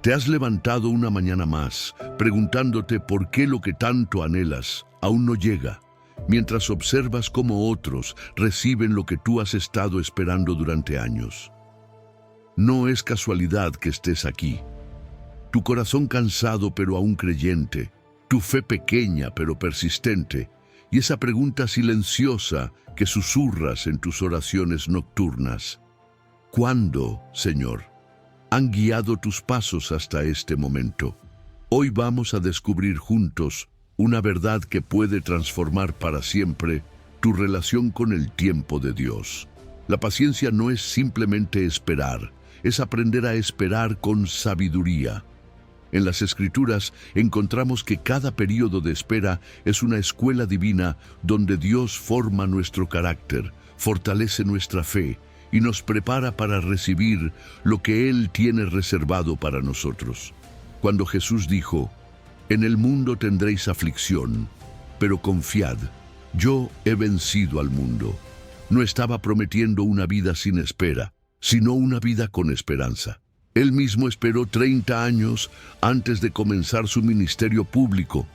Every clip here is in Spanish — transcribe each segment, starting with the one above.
Te has levantado una mañana más, preguntándote por qué lo que tanto anhelas aún no llega, mientras observas cómo otros reciben lo que tú has estado esperando durante años. No es casualidad que estés aquí. Tu corazón cansado pero aún creyente, tu fe pequeña pero persistente, y esa pregunta silenciosa que susurras en tus oraciones nocturnas. ¿Cuándo, Señor, han guiado tus pasos hasta este momento? Hoy vamos a descubrir juntos una verdad que puede transformar para siempre tu relación con el tiempo de Dios. La paciencia no es simplemente esperar, es aprender a esperar con sabiduría. En las Escrituras encontramos que cada período de espera es una escuela divina donde Dios forma nuestro carácter, fortalece nuestra fe y nos prepara para recibir lo que Él tiene reservado para nosotros. Cuando Jesús dijo: «En el mundo tendréis aflicción, pero confiad, yo he vencido al mundo», no estaba prometiendo una vida sin espera, sino una vida con esperanza. Él mismo esperó 30 años antes de comenzar su ministerio público,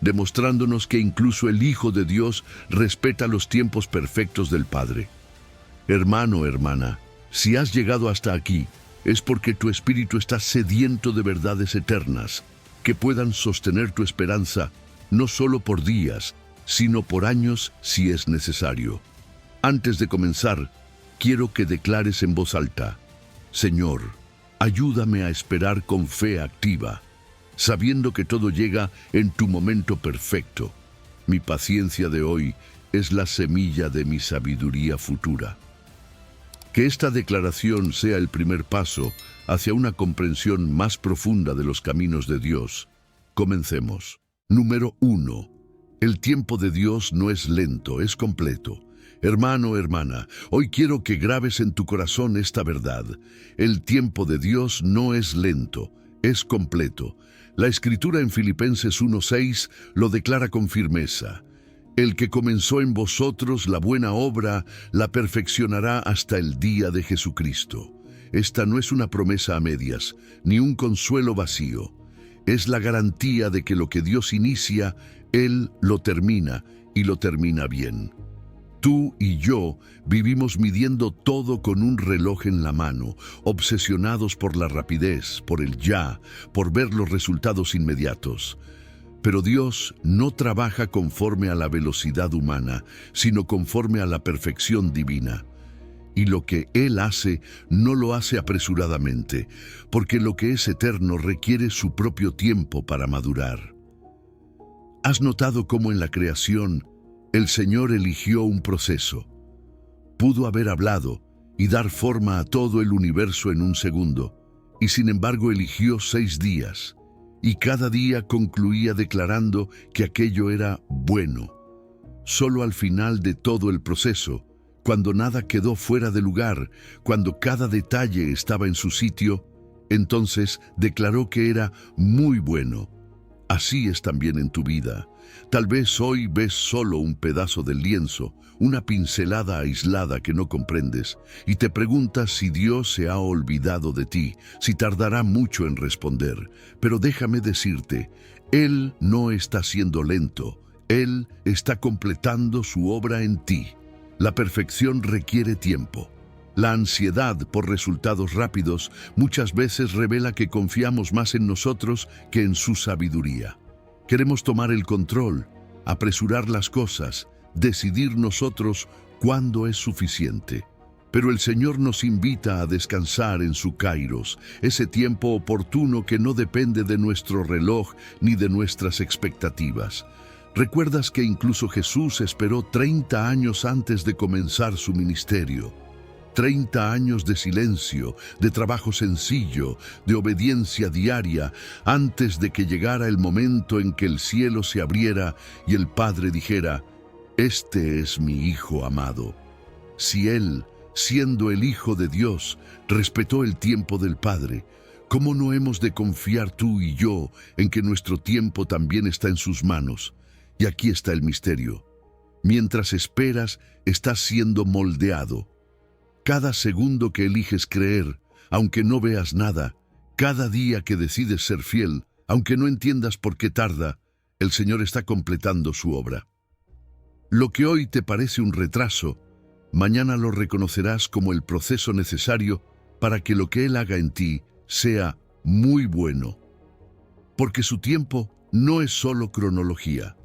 demostrándonos que incluso el Hijo de Dios respeta los tiempos perfectos del Padre. Hermano, hermana, si has llegado hasta aquí, es porque tu espíritu está sediento de verdades eternas, que puedan sostener tu esperanza, no solo por días, sino por años si es necesario. Antes de comenzar, quiero que declares en voz alta: Señor, ayúdame a esperar con fe activa, sabiendo que todo llega en tu momento perfecto. Mi paciencia de hoy es la semilla de mi sabiduría futura. Que esta declaración sea el primer paso hacia una comprensión más profunda de los caminos de Dios. Comencemos. Número 1. El tiempo de Dios no es lento, es completo. Hermano, hermana, hoy quiero que grabes en tu corazón esta verdad. El tiempo de Dios no es lento, es completo. La Escritura en Filipenses 1:6 lo declara con firmeza. El que comenzó en vosotros la buena obra, la perfeccionará hasta el día de Jesucristo. Esta no es una promesa a medias, ni un consuelo vacío. Es la garantía de que lo que Dios inicia, Él lo termina, y lo termina bien. Tú y yo vivimos midiendo todo con un reloj en la mano, obsesionados por la rapidez, por el ya, por ver los resultados inmediatos. Pero Dios no trabaja conforme a la velocidad humana, sino conforme a la perfección divina. Y lo que Él hace, no lo hace apresuradamente, porque lo que es eterno requiere su propio tiempo para madurar. ¿Has notado cómo en la creación el Señor eligió un proceso? Pudo haber hablado y dar forma a todo el universo en un segundo, y sin embargo eligió 6 días, y cada día concluía declarando que aquello era bueno. Solo al final de todo el proceso, cuando nada quedó fuera de lugar, cuando cada detalle estaba en su sitio, entonces declaró que era muy bueno. Así es también en tu vida. Tal vez hoy ves solo un pedazo del lienzo, una pincelada aislada que no comprendes, y te preguntas si Dios se ha olvidado de ti, si tardará mucho en responder. Pero déjame decirte, Él no está siendo lento, Él está completando su obra en ti. La perfección requiere tiempo. La ansiedad por resultados rápidos muchas veces revela que confiamos más en nosotros que en su sabiduría. Queremos tomar el control, apresurar las cosas, decidir nosotros cuándo es suficiente. Pero el Señor nos invita a descansar en su kairos, ese tiempo oportuno que no depende de nuestro reloj ni de nuestras expectativas. ¿Recuerdas que incluso Jesús esperó 30 años antes de comenzar su ministerio? 30 años de silencio, de trabajo sencillo, de obediencia diaria, antes de que llegara el momento en que el cielo se abriera y el Padre dijera: «Este es mi Hijo amado». Si Él, siendo el Hijo de Dios, respetó el tiempo del Padre, ¿cómo no hemos de confiar tú y yo en que nuestro tiempo también está en sus manos? Y aquí está el misterio. Mientras esperas, estás siendo moldeado. Cada segundo que eliges creer, aunque no veas nada, Cada día que decides ser fiel, aunque no entiendas por qué tarda, el Señor está completando su obra. Lo que hoy te parece un retraso, mañana lo reconocerás como el proceso necesario para que lo que Él haga en ti sea muy bueno. Porque su tiempo no es solo cronología,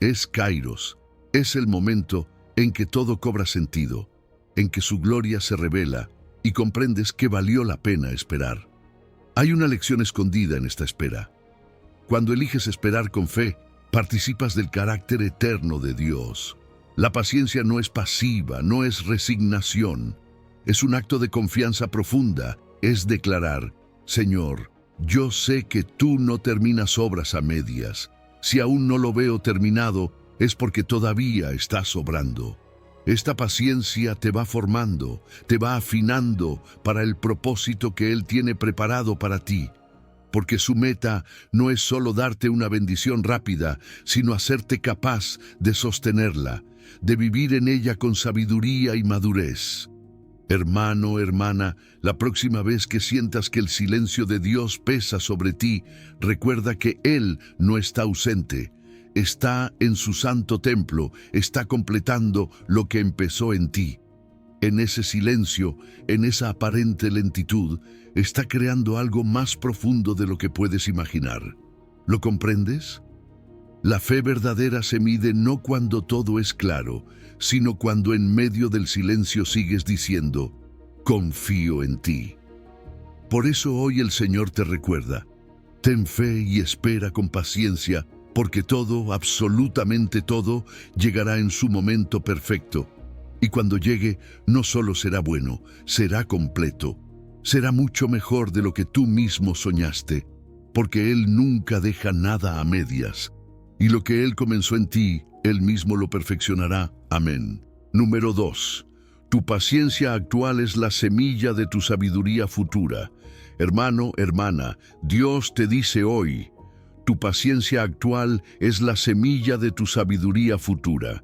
es kairos, es el momento en que todo cobra sentido, en que su gloria se revela y comprendes que valió la pena esperar. Hay una lección escondida en esta espera. Cuando eliges esperar con fe, participas del carácter eterno de Dios. La paciencia no es pasiva, no es resignación. Es un acto de confianza profunda, es declarar: Señor, yo sé que tú no terminas obras a medias. Si aún no lo veo terminado, es porque todavía estás obrando. Esta paciencia te va formando, te va afinando para el propósito que Él tiene preparado para ti. Porque su meta no es solo darte una bendición rápida, sino hacerte capaz de sostenerla, de vivir en ella con sabiduría y madurez. Hermano, hermana, la próxima vez que sientas que el silencio de Dios pesa sobre ti, recuerda que Él no está ausente. Está en su santo templo, está completando lo que empezó en ti. En ese silencio, en esa aparente lentitud, está creando algo más profundo de lo que puedes imaginar. ¿Lo comprendes? La fe verdadera se mide no cuando todo es claro, sino cuando en medio del silencio sigues diciendo: confío en ti. Por eso hoy el Señor te recuerda: ten fe y espera con paciencia, porque todo, absolutamente todo, llegará en su momento perfecto. Y cuando llegue, no solo será bueno, será completo. Será mucho mejor de lo que tú mismo soñaste, porque Él nunca deja nada a medias. Y lo que Él comenzó en ti, Él mismo lo perfeccionará. Amén. Número 2. Tu paciencia actual es la semilla de tu sabiduría futura. Hermano, hermana, Dios te dice hoy: tu paciencia actual es la semilla de tu sabiduría futura.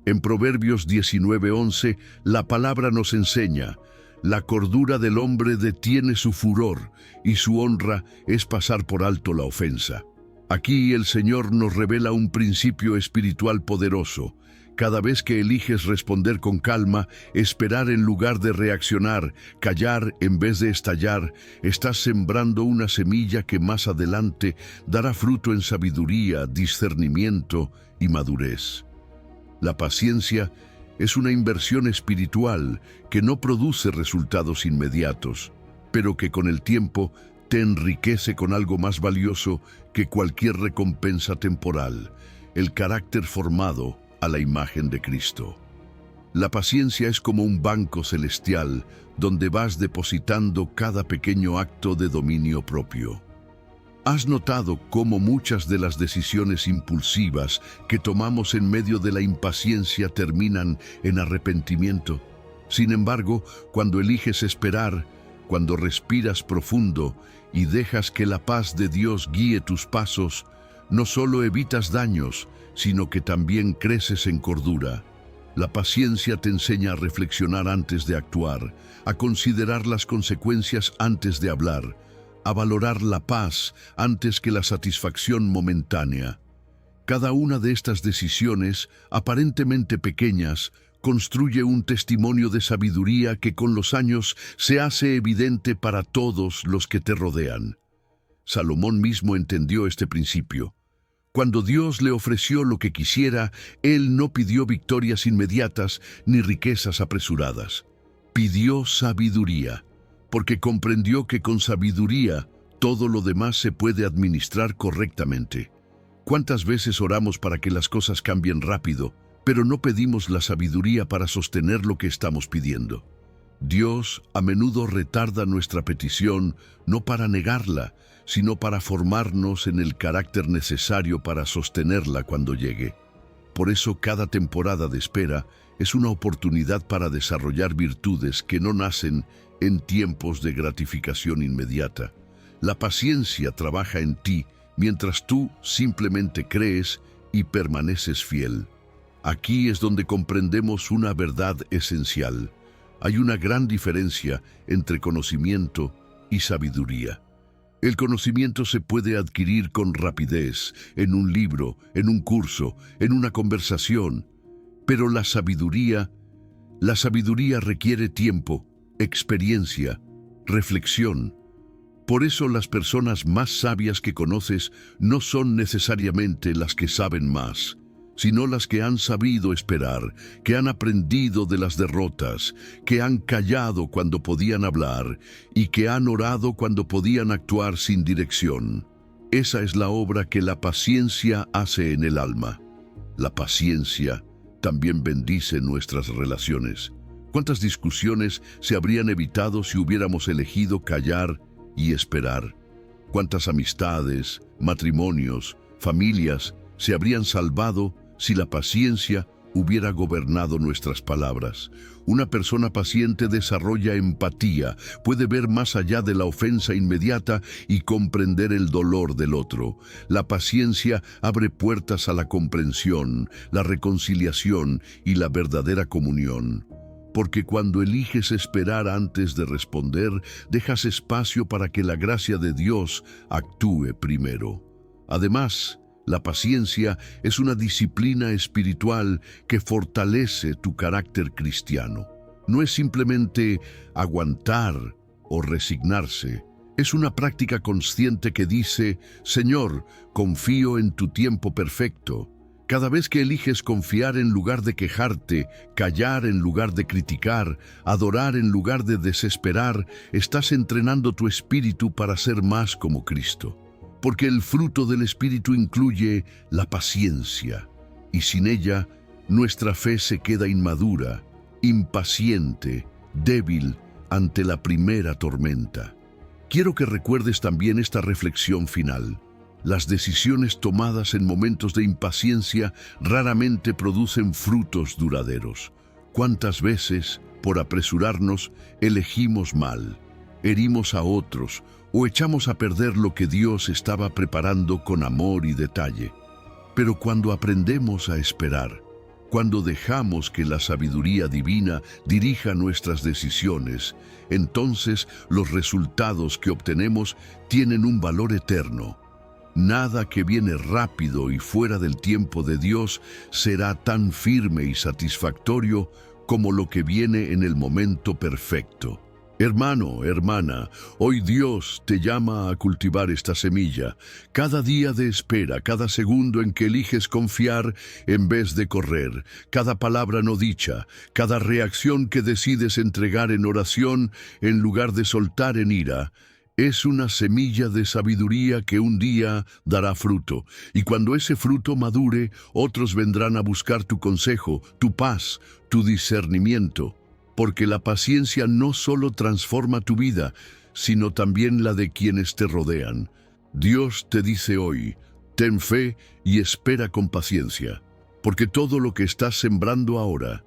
En Proverbios 19:11, la palabra nos enseña: la cordura del hombre detiene su furor, y su honra es pasar por alto la ofensa. Aquí el Señor nos revela un principio espiritual poderoso. Cada vez que eliges responder con calma, esperar en lugar de reaccionar, callar en vez de estallar, estás sembrando una semilla que más adelante dará fruto en sabiduría, discernimiento y madurez. La paciencia es una inversión espiritual que no produce resultados inmediatos, pero que con el tiempo te enriquece con algo más valioso que cualquier recompensa temporal: el carácter formado a la imagen de Cristo. La paciencia es como un banco celestial donde vas depositando cada pequeño acto de dominio propio. ¿Has notado cómo muchas de las decisiones impulsivas que tomamos en medio de la impaciencia terminan en arrepentimiento? Sin embargo, cuando eliges esperar, cuando respiras profundo y dejas que la paz de Dios guíe tus pasos, no solo evitas daños, sino que también creces en cordura. La paciencia te enseña a reflexionar antes de actuar, a considerar las consecuencias antes de hablar, a valorar la paz antes que la satisfacción momentánea. Cada una de estas decisiones, aparentemente pequeñas, construye un testimonio de sabiduría que con los años se hace evidente para todos los que te rodean. Salomón mismo entendió este principio. Cuando Dios le ofreció lo que quisiera, él no pidió victorias inmediatas ni riquezas apresuradas. Pidió sabiduría, porque comprendió que con sabiduría todo lo demás se puede administrar correctamente. ¿Cuántas veces oramos para que las cosas cambien rápido, pero no pedimos la sabiduría para sostener lo que estamos pidiendo? Dios a menudo retarda nuestra petición, no para negarla, sino para formarnos en el carácter necesario para sostenerla cuando llegue. Por eso cada temporada de espera es una oportunidad para desarrollar virtudes que no nacen en tiempos de gratificación inmediata. La paciencia trabaja en ti mientras tú simplemente crees y permaneces fiel. Aquí es donde comprendemos una verdad esencial. Hay una gran diferencia entre conocimiento y sabiduría. El conocimiento se puede adquirir con rapidez, en un libro, en un curso, en una conversación, pero la sabiduría requiere tiempo, experiencia, reflexión. Por eso las personas más sabias que conoces no son necesariamente las que saben más, sino las que han sabido esperar, que han aprendido de las derrotas, que han callado cuando podían hablar y que han orado cuando podían actuar sin dirección. Esa es la obra que la paciencia hace en el alma. La paciencia también bendice nuestras relaciones. ¿Cuántas discusiones se habrían evitado si hubiéramos elegido callar y esperar? ¿Cuántas amistades, matrimonios, familias se habrían salvado si la paciencia hubiera gobernado nuestras palabras? Una persona paciente desarrolla empatía, puede ver más allá de la ofensa inmediata y comprender el dolor del otro. La paciencia abre puertas a la comprensión, la reconciliación y la verdadera comunión. Porque cuando eliges esperar antes de responder, dejas espacio para que la gracia de Dios actúe primero. Además, la paciencia es una disciplina espiritual que fortalece tu carácter cristiano. No es simplemente aguantar o resignarse. Es una práctica consciente que dice: Señor, confío en tu tiempo perfecto. Cada vez que eliges confiar en lugar de quejarte, callar en lugar de criticar, adorar en lugar de desesperar, estás entrenando tu espíritu para ser más como Cristo. Porque el fruto del Espíritu incluye la paciencia, y sin ella, nuestra fe se queda inmadura, impaciente, débil ante la primera tormenta. Quiero que recuerdes también esta reflexión final. Las decisiones tomadas en momentos de impaciencia raramente producen frutos duraderos. ¿Cuántas veces, por apresurarnos, elegimos mal, herimos a otros o echamos a perder lo que Dios estaba preparando con amor y detalle? Pero cuando aprendemos a esperar, cuando dejamos que la sabiduría divina dirija nuestras decisiones, entonces los resultados que obtenemos tienen un valor eterno. Nada que viene rápido y fuera del tiempo de Dios será tan firme y satisfactorio como lo que viene en el momento perfecto. Hermano, hermana, hoy Dios te llama a cultivar esta semilla. Cada día de espera, cada segundo en que eliges confiar en vez de correr, cada palabra no dicha, cada reacción que decides entregar en oración en lugar de soltar en ira, es una semilla de sabiduría que un día dará fruto. Y cuando ese fruto madure, otros vendrán a buscar tu consejo, tu paz, tu discernimiento. Porque la paciencia no solo transforma tu vida, sino también la de quienes te rodean. Dios te dice hoy: ten fe y espera con paciencia, porque todo lo que estás sembrando ahora,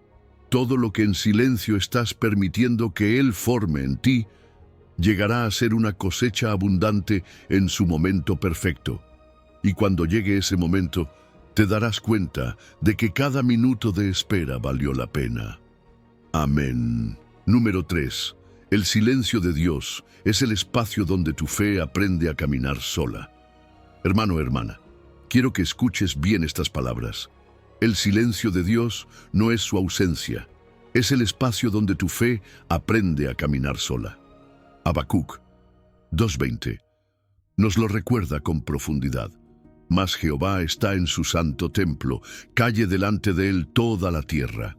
todo lo que en silencio estás permitiendo que Él forme en ti, llegará a ser una cosecha abundante en su momento perfecto. Y cuando llegue ese momento, te darás cuenta de que cada minuto de espera valió la pena. Amén. Número 3. El silencio de Dios es el espacio donde tu fe aprende a caminar sola. Hermano, hermana, quiero que escuches bien estas palabras. El silencio de Dios no es su ausencia, es el espacio donde tu fe aprende a caminar sola. Habacuc 2:20 nos lo recuerda con profundidad. Mas Jehová está en su santo templo, calle delante de él toda la tierra.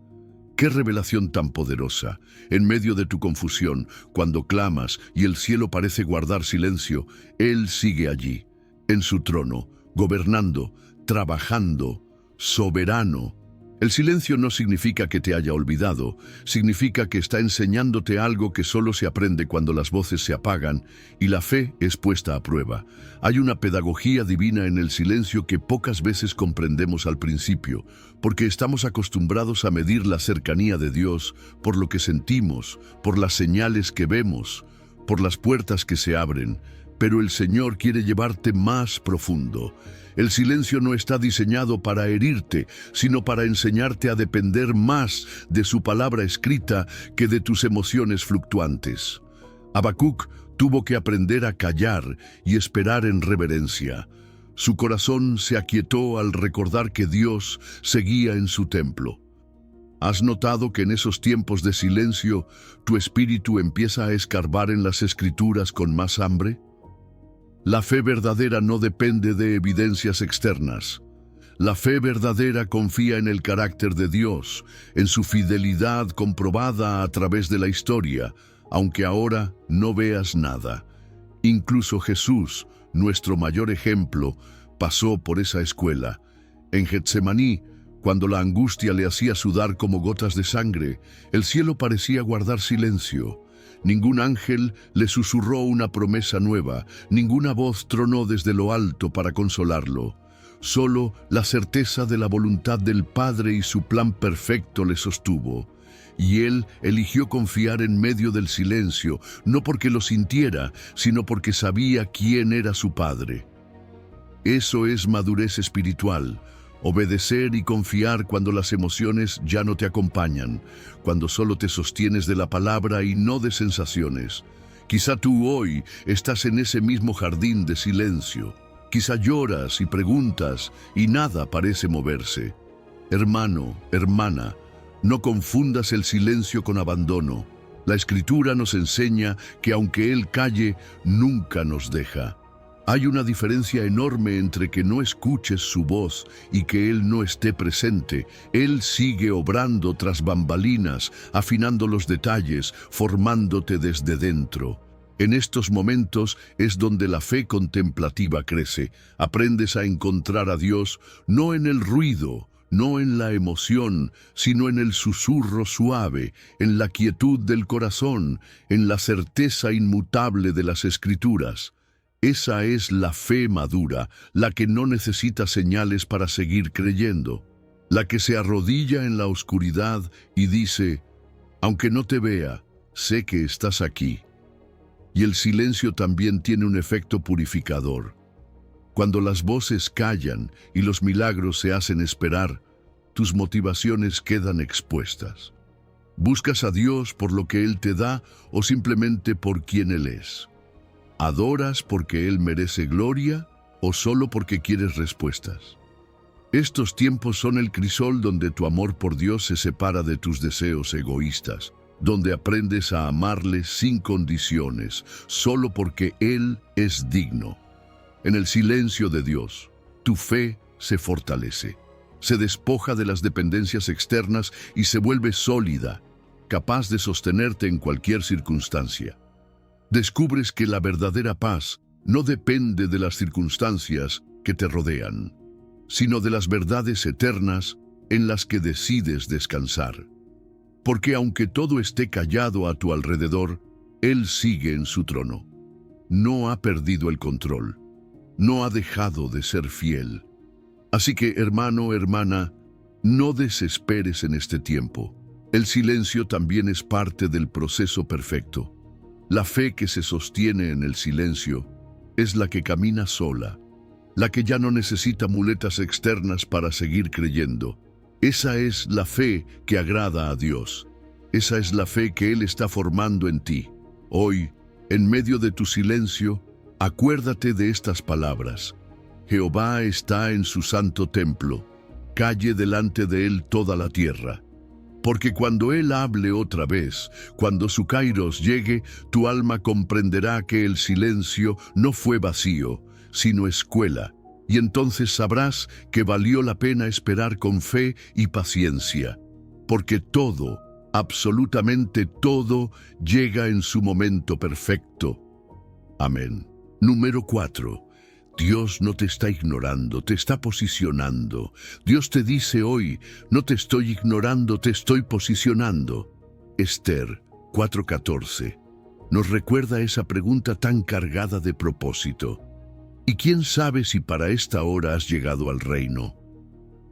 ¡Qué revelación tan poderosa! En medio de tu confusión, cuando clamas y el cielo parece guardar silencio, Él sigue allí, en su trono, gobernando, trabajando, soberano. El silencio no significa que te haya olvidado, significa que está enseñándote algo que solo se aprende cuando las voces se apagan y la fe es puesta a prueba. Hay una pedagogía divina en el silencio que pocas veces comprendemos al principio, porque estamos acostumbrados a medir la cercanía de Dios por lo que sentimos, por las señales que vemos, por las puertas que se abren. Pero el Señor quiere llevarte más profundo. El silencio no está diseñado para herirte, sino para enseñarte a depender más de su palabra escrita que de tus emociones fluctuantes. Habacuc Tuvo que aprender a callar y esperar en reverencia. Su corazón se aquietó al recordar que Dios seguía en su templo. ¿Has notado que en esos tiempos de silencio tu espíritu empieza a escarbar en las Escrituras con más hambre? La fe verdadera no depende de evidencias externas. La fe verdadera confía en el carácter de Dios, en su fidelidad comprobada a través de la historia, aunque ahora no veas nada. Incluso Jesús, nuestro mayor ejemplo, pasó por esa escuela. En Getsemaní, cuando la angustia le hacía sudar como gotas de sangre, el cielo parecía guardar silencio. Ningún ángel le susurró una promesa nueva, ninguna voz tronó desde lo alto para consolarlo. Solo la certeza de la voluntad del Padre y su plan perfecto le sostuvo. Y él eligió confiar en medio del silencio, no porque lo sintiera, sino porque sabía quién era su Padre. Eso es madurez espiritual. Obedecer y confiar cuando las emociones ya no te acompañan, cuando solo te sostienes de la palabra y no de sensaciones. Quizá tú hoy estás en ese mismo jardín de silencio. Quizá lloras y preguntas y nada parece moverse. Hermano, hermana, no confundas el silencio con abandono. La Escritura nos enseña que aunque Él calle, nunca nos deja. Hay una diferencia enorme entre que no escuches su voz y que Él no esté presente. Él sigue obrando tras bambalinas, afinando los detalles, formándote desde dentro. En estos momentos es donde la fe contemplativa crece. Aprendes a encontrar a Dios no en el ruido, no en la emoción, sino en el susurro suave, en la quietud del corazón, en la certeza inmutable de las Escrituras. Esa es la fe madura, la que no necesita señales para seguir creyendo, la que se arrodilla en la oscuridad y dice, aunque no te vea, sé que estás aquí. Y el silencio también tiene un efecto purificador. Cuando las voces callan y los milagros se hacen esperar, tus motivaciones quedan expuestas. ¿Buscas a Dios por lo que Él te da o simplemente por quien Él es? ¿Adoras porque Él merece gloria o solo porque quieres respuestas? Estos tiempos son el crisol donde tu amor por Dios se separa de tus deseos egoístas, donde aprendes a amarle sin condiciones, solo porque Él es digno. En el silencio de Dios, tu fe se fortalece, se despoja de las dependencias externas y se vuelve sólida, capaz de sostenerte en cualquier circunstancia. Descubres que la verdadera paz no depende de las circunstancias que te rodean, sino de las verdades eternas en las que decides descansar. Porque aunque todo esté callado a tu alrededor, Él sigue en su trono. No ha perdido el control, no ha dejado de ser fiel. Así que, hermano, hermana, no desesperes en este tiempo. El silencio también es parte del proceso perfecto. La fe que se sostiene en el silencio es la que camina sola, la que ya no necesita muletas externas para seguir creyendo. Esa es la fe que agrada a Dios. Esa es la fe que Él está formando en ti. Hoy, en medio de tu silencio, acuérdate de estas palabras. Jehová está en su santo templo. Calle delante de Él toda la tierra. Porque cuando Él hable otra vez, cuando su kairos llegue, tu alma comprenderá que el silencio no fue vacío, sino escuela, y entonces sabrás que valió la pena esperar con fe y paciencia, porque todo, absolutamente todo, llega en su momento perfecto. Amén. Número 4. Dios no te está ignorando, te está posicionando. Dios te dice hoy, no te estoy ignorando, te estoy posicionando. Esther 4:14 nos recuerda esa pregunta tan cargada de propósito. ¿Y quién sabe si para esta hora has llegado al reino?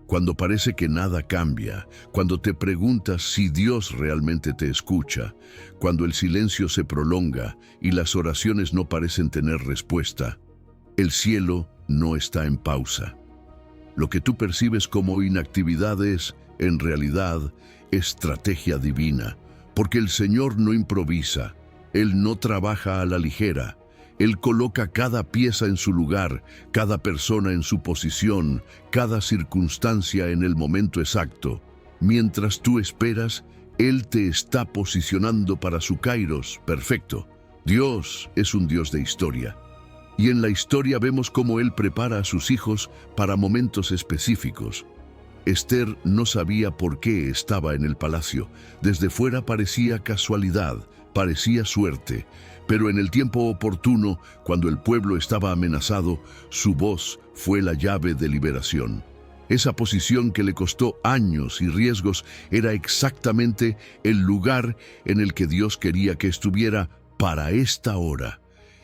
Cuando parece que nada cambia, cuando te preguntas si Dios realmente te escucha, cuando el silencio se prolonga y las oraciones no parecen tener respuesta, el cielo no está en pausa. Lo que tú percibes como inactividad es, en realidad, estrategia divina, porque el Señor no improvisa. Él no trabaja a la ligera. Él coloca cada pieza en su lugar, cada persona en su posición, cada circunstancia en el momento exacto. Mientras tú esperas, Él te está posicionando para su kairos perfecto. Dios es un Dios de historia. Y en la historia vemos cómo Él prepara a sus hijos para momentos específicos. Esther no sabía por qué estaba en el palacio. Desde fuera parecía casualidad, parecía suerte. Pero en el tiempo oportuno, cuando el pueblo estaba amenazado, su voz fue la llave de liberación. Esa posición que le costó años y riesgos era exactamente el lugar en el que Dios quería que estuviera para esta hora.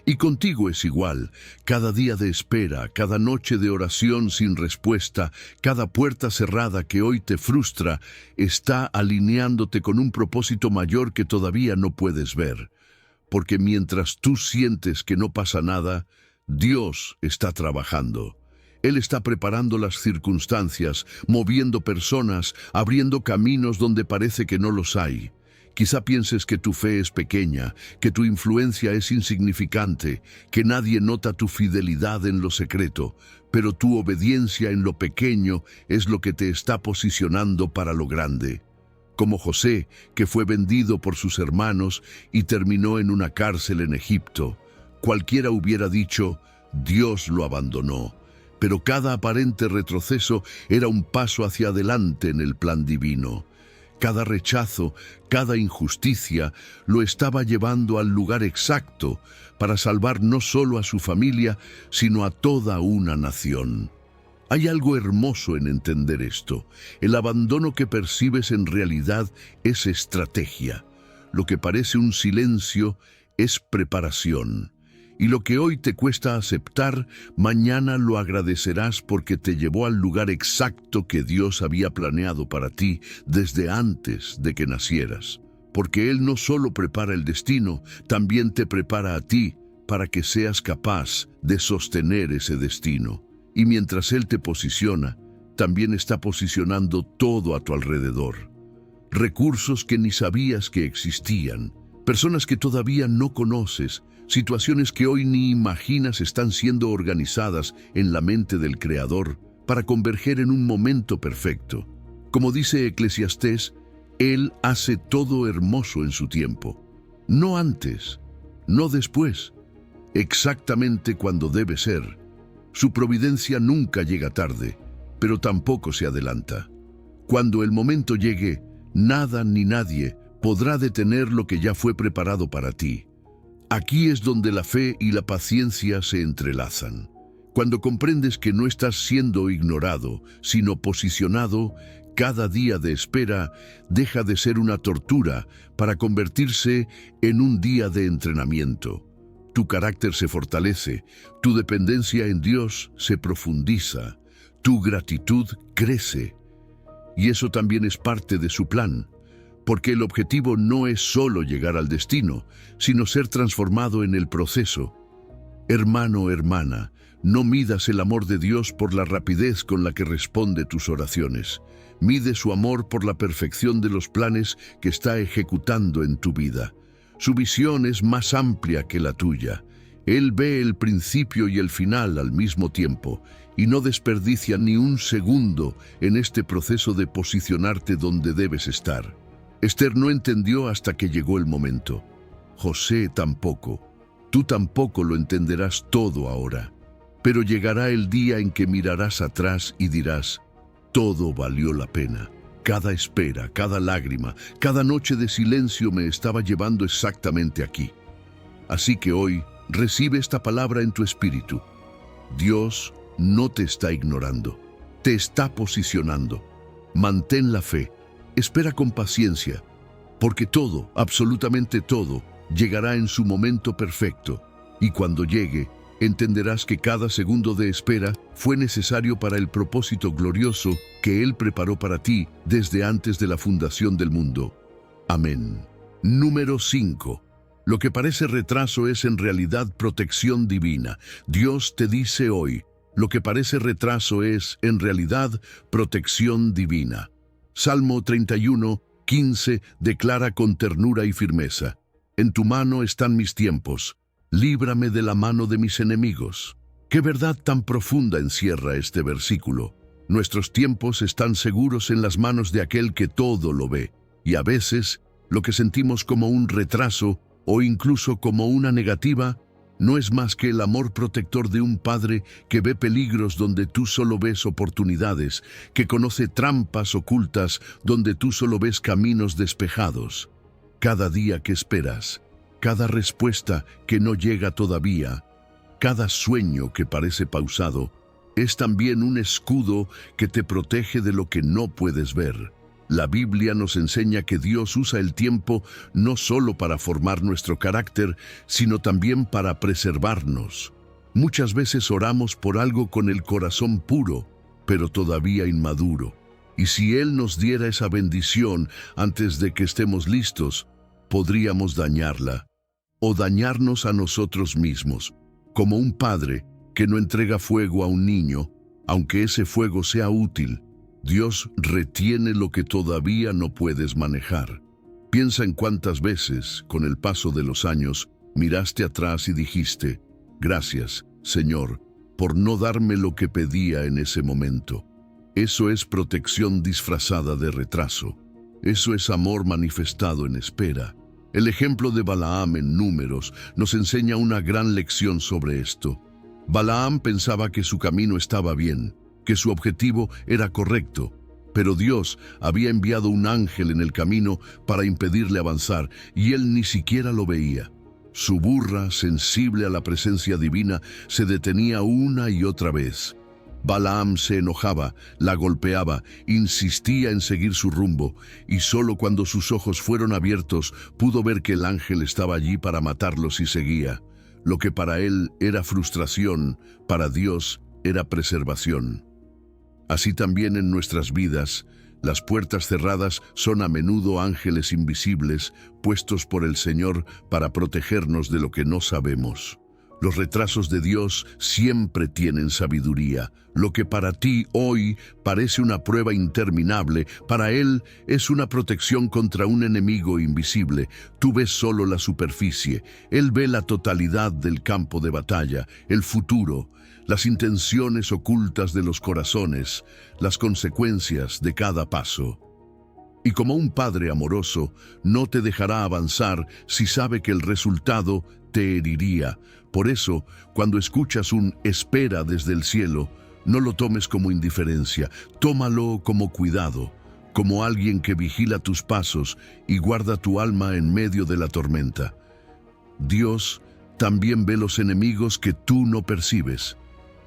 Y contigo es igual. Cada día de espera, cada noche de oración sin respuesta, cada puerta cerrada que hoy te frustra, está alineándote con un propósito mayor que todavía no puedes ver. Porque mientras tú sientes que no pasa nada, Dios está trabajando. Él está preparando las circunstancias, moviendo personas, abriendo caminos donde parece que no los hay. Quizá pienses que tu fe es pequeña, que tu influencia es insignificante, que nadie nota tu fidelidad en lo secreto, pero tu obediencia en lo pequeño es lo que te está posicionando para lo grande. Como José, que fue vendido por sus hermanos y terminó en una cárcel en Egipto. Cualquiera hubiera dicho, Dios lo abandonó, pero cada aparente retroceso era un paso hacia adelante en el plan divino. Cada rechazo, cada injusticia lo estaba llevando al lugar exacto para salvar no solo a su familia, sino a toda una nación. Hay algo hermoso en entender esto. El abandono que percibes en realidad es estrategia. Lo que parece un silencio es preparación. Y lo que hoy te cuesta aceptar, mañana lo agradecerás porque te llevó al lugar exacto que Dios había planeado para ti desde antes de que nacieras. Porque Él no solo prepara el destino, también te prepara a ti para que seas capaz de sostener ese destino. Y mientras Él te posiciona, también está posicionando todo a tu alrededor. Recursos que ni sabías que existían, personas que todavía no conoces, situaciones que hoy ni imaginas están siendo organizadas en la mente del Creador para converger en un momento perfecto. Como dice Eclesiastés, Él hace todo hermoso en su tiempo. No antes, no después, exactamente cuando debe ser. Su providencia nunca llega tarde, pero tampoco se adelanta. Cuando el momento llegue, nada ni nadie podrá detener lo que ya fue preparado para ti. Aquí es donde la fe y la paciencia se entrelazan. Cuando comprendes que no estás siendo ignorado, sino posicionado, cada día de espera deja de ser una tortura para convertirse en un día de entrenamiento. Tu carácter se fortalece, tu dependencia en Dios se profundiza, tu gratitud crece. Y eso también es parte de su plan. Porque el objetivo no es solo llegar al destino, sino ser transformado en el proceso. Hermano, hermana, no midas el amor de Dios por la rapidez con la que responde tus oraciones. Mide su amor por la perfección de los planes que está ejecutando en tu vida. Su visión es más amplia que la tuya. Él ve el principio y el final al mismo tiempo y no desperdicia ni un segundo en este proceso de posicionarte donde debes estar. Esther no entendió hasta que llegó el momento. José tampoco. Tú tampoco lo entenderás todo ahora. Pero llegará el día en que mirarás atrás y dirás, todo valió la pena. Cada espera, cada lágrima, cada noche de silencio me estaba llevando exactamente aquí. Así que hoy, recibe esta palabra en tu espíritu. Dios no te está ignorando. Te está posicionando. Mantén la fe. Espera con paciencia, porque todo, absolutamente todo, llegará en su momento perfecto. Y cuando llegue, entenderás que cada segundo de espera fue necesario para el propósito glorioso que Él preparó para ti desde antes de la fundación del mundo. Amén. Número 5. Lo que parece retraso es en realidad protección divina. Dios te dice hoy, lo que parece retraso es en realidad protección divina. Salmo 31, 15 declara con ternura y firmeza, En tu mano están mis tiempos. Líbrame de la mano de mis enemigos. Qué verdad tan profunda encierra este versículo. Nuestros tiempos están seguros en las manos de aquel que todo lo ve, y a veces lo que sentimos como un retraso o incluso como una negativa no es más que el amor protector de un padre que ve peligros donde tú solo ves oportunidades, que conoce trampas ocultas donde tú solo ves caminos despejados. Cada día que esperas, cada respuesta que no llega todavía, cada sueño que parece pausado, es también un escudo que te protege de lo que no puedes ver. La Biblia nos enseña que Dios usa el tiempo no solo para formar nuestro carácter, sino también para preservarnos. Muchas veces oramos por algo con el corazón puro, pero todavía inmaduro. Y si Él nos diera esa bendición antes de que estemos listos, podríamos dañarla o dañarnos a nosotros mismos, como un padre que no entrega fuego a un niño, aunque ese fuego sea útil. Dios retiene lo que todavía no puedes manejar. Piensa en cuántas veces, con el paso de los años, miraste atrás y dijiste, gracias, Señor, por no darme lo que pedía en ese momento. Eso es protección disfrazada de retraso. Eso es amor manifestado en espera. El ejemplo de Balaam en Números nos enseña una gran lección sobre esto. Balaam pensaba que su camino estaba bien, que su objetivo era correcto, pero Dios había enviado un ángel en el camino para impedirle avanzar, y él ni siquiera lo veía. Su burra, sensible a la presencia divina, se detenía una y otra vez. Balaam se enojaba, la golpeaba, insistía en seguir su rumbo, y solo cuando sus ojos fueron abiertos pudo ver que el ángel estaba allí para matarlo si seguía. Lo que para él era frustración, para Dios era preservación. Así también en nuestras vidas, las puertas cerradas son a menudo ángeles invisibles puestos por el Señor para protegernos de lo que no sabemos. Los retrasos de Dios siempre tienen sabiduría. Lo que para ti hoy parece una prueba interminable, para Él es una protección contra un enemigo invisible. Tú ves solo la superficie. Él ve la totalidad del campo de batalla, el futuro, las intenciones ocultas de los corazones, las consecuencias de cada paso. Y como un padre amoroso, no te dejará avanzar si sabe que el resultado te heriría. Por eso, cuando escuchas un espera desde el cielo, no lo tomes como indiferencia, tómalo como cuidado, como alguien que vigila tus pasos y guarda tu alma en medio de la tormenta. Dios también ve los enemigos que tú no percibes,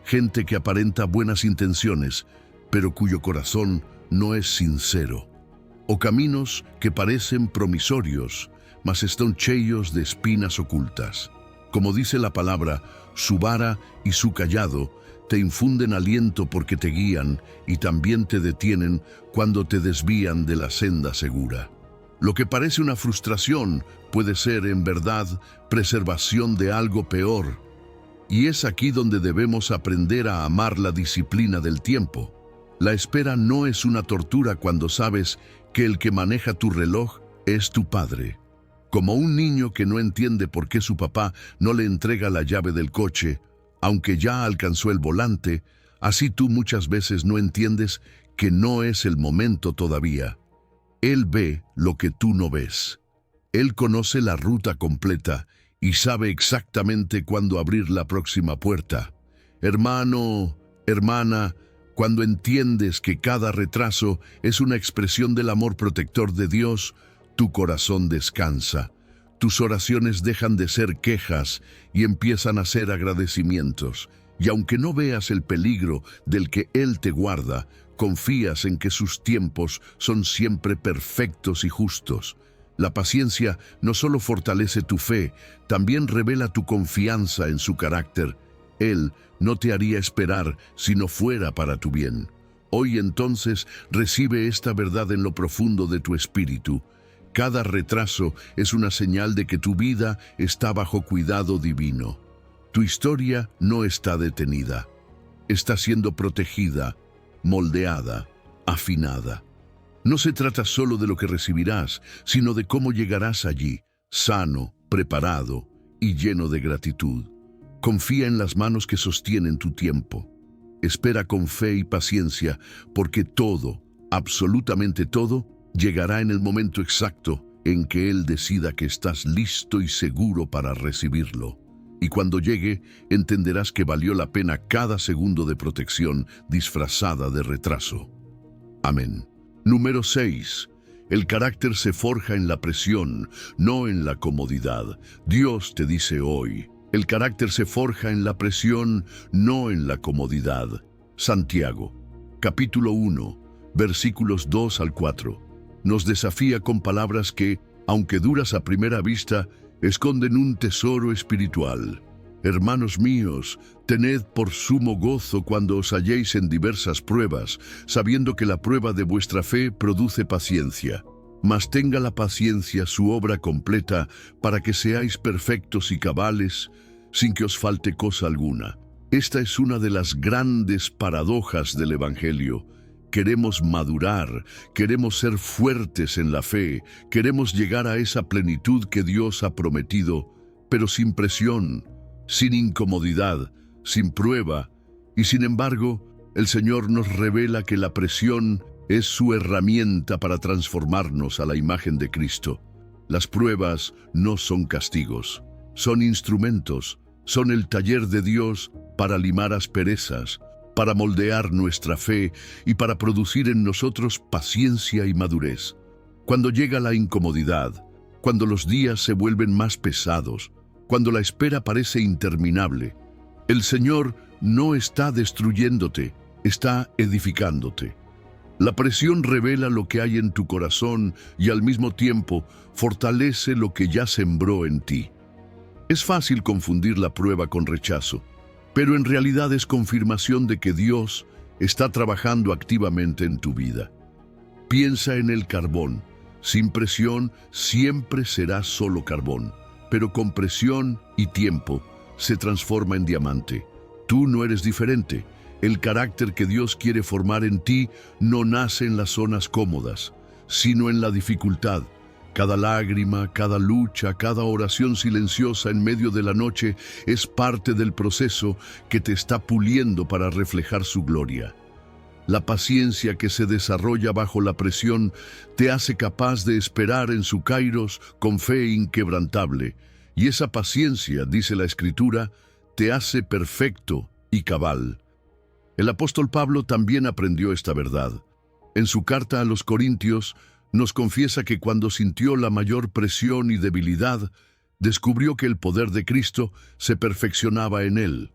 gente que aparenta buenas intenciones, pero cuyo corazón no es sincero, o caminos que parecen promisorios, mas están cheios de espinas ocultas. Como dice la palabra, su vara y su cayado te infunden aliento porque te guían y también te detienen cuando te desvían de la senda segura. Lo que parece una frustración puede ser, en verdad, preservación de algo peor. Y es aquí donde debemos aprender a amar la disciplina del tiempo. La espera no es una tortura cuando sabes que el que maneja tu reloj es tu padre. Como un niño que no entiende por qué su papá no le entrega la llave del coche, aunque ya alcanzó el volante, así tú muchas veces no entiendes que no es el momento todavía. Él ve lo que tú no ves. Él conoce la ruta completa y sabe exactamente cuándo abrir la próxima puerta. Hermano, hermana, cuando entiendes que cada retraso es una expresión del amor protector de Dios, tu corazón descansa. Tus oraciones dejan de ser quejas y empiezan a ser agradecimientos. Y aunque no veas el peligro del que Él te guarda, confías en que sus tiempos son siempre perfectos y justos. La paciencia no solo fortalece tu fe, también revela tu confianza en su carácter. Él no te haría esperar si no fuera para tu bien. Hoy entonces recibe esta verdad en lo profundo de tu espíritu. Cada retraso es una señal de que tu vida está bajo cuidado divino. Tu historia no está detenida. Está siendo protegida, moldeada, afinada. No se trata solo de lo que recibirás, sino de cómo llegarás allí, sano, preparado y lleno de gratitud. Confía en las manos que sostienen tu tiempo. Espera con fe y paciencia, porque todo, absolutamente todo, llegará en el momento exacto en que Él decida que estás listo y seguro para recibirlo. Y cuando llegue, entenderás que valió la pena cada segundo de protección disfrazada de retraso. Amén. Número 6. El carácter se forja en la presión, no en la comodidad. Dios te dice hoy, el carácter se forja en la presión, no en la comodidad. Santiago, capítulo 1, versículos 2 al 4. Nos desafía con palabras que, aunque duras a primera vista, esconden un tesoro espiritual. Hermanos míos, tened por sumo gozo cuando os halléis en diversas pruebas, sabiendo que la prueba de vuestra fe produce paciencia. Mas tenga la paciencia su obra completa, para que seáis perfectos y cabales, sin que os falte cosa alguna. Esta es una de las grandes paradojas del Evangelio. Queremos madurar, queremos ser fuertes en la fe, queremos llegar a esa plenitud que Dios ha prometido, pero sin presión, sin incomodidad, sin prueba, y sin embargo, el Señor nos revela que la presión es su herramienta para transformarnos a la imagen de Cristo. Las pruebas no son castigos, son instrumentos, son el taller de Dios para limar asperezas, para moldear nuestra fe y para producir en nosotros paciencia y madurez. Cuando llega la incomodidad, cuando los días se vuelven más pesados, cuando la espera parece interminable, el Señor no está destruyéndote, está edificándote. La presión revela lo que hay en tu corazón y al mismo tiempo fortalece lo que ya sembró en ti. Es fácil confundir la prueba con rechazo, pero en realidad es confirmación de que Dios está trabajando activamente en tu vida. Piensa en el carbón. Sin presión siempre será solo carbón, pero con presión y tiempo se transforma en diamante. Tú no eres diferente. El carácter que Dios quiere formar en ti no nace en las zonas cómodas, sino en la dificultad. Cada lágrima, cada lucha, cada oración silenciosa en medio de la noche es parte del proceso que te está puliendo para reflejar su gloria. La paciencia que se desarrolla bajo la presión te hace capaz de esperar en su kairos con fe inquebrantable. Y esa paciencia, dice la Escritura, te hace perfecto y cabal. El apóstol Pablo también aprendió esta verdad. En su carta a los Corintios, nos confiesa que cuando sintió la mayor presión y debilidad, descubrió que el poder de Cristo se perfeccionaba en él.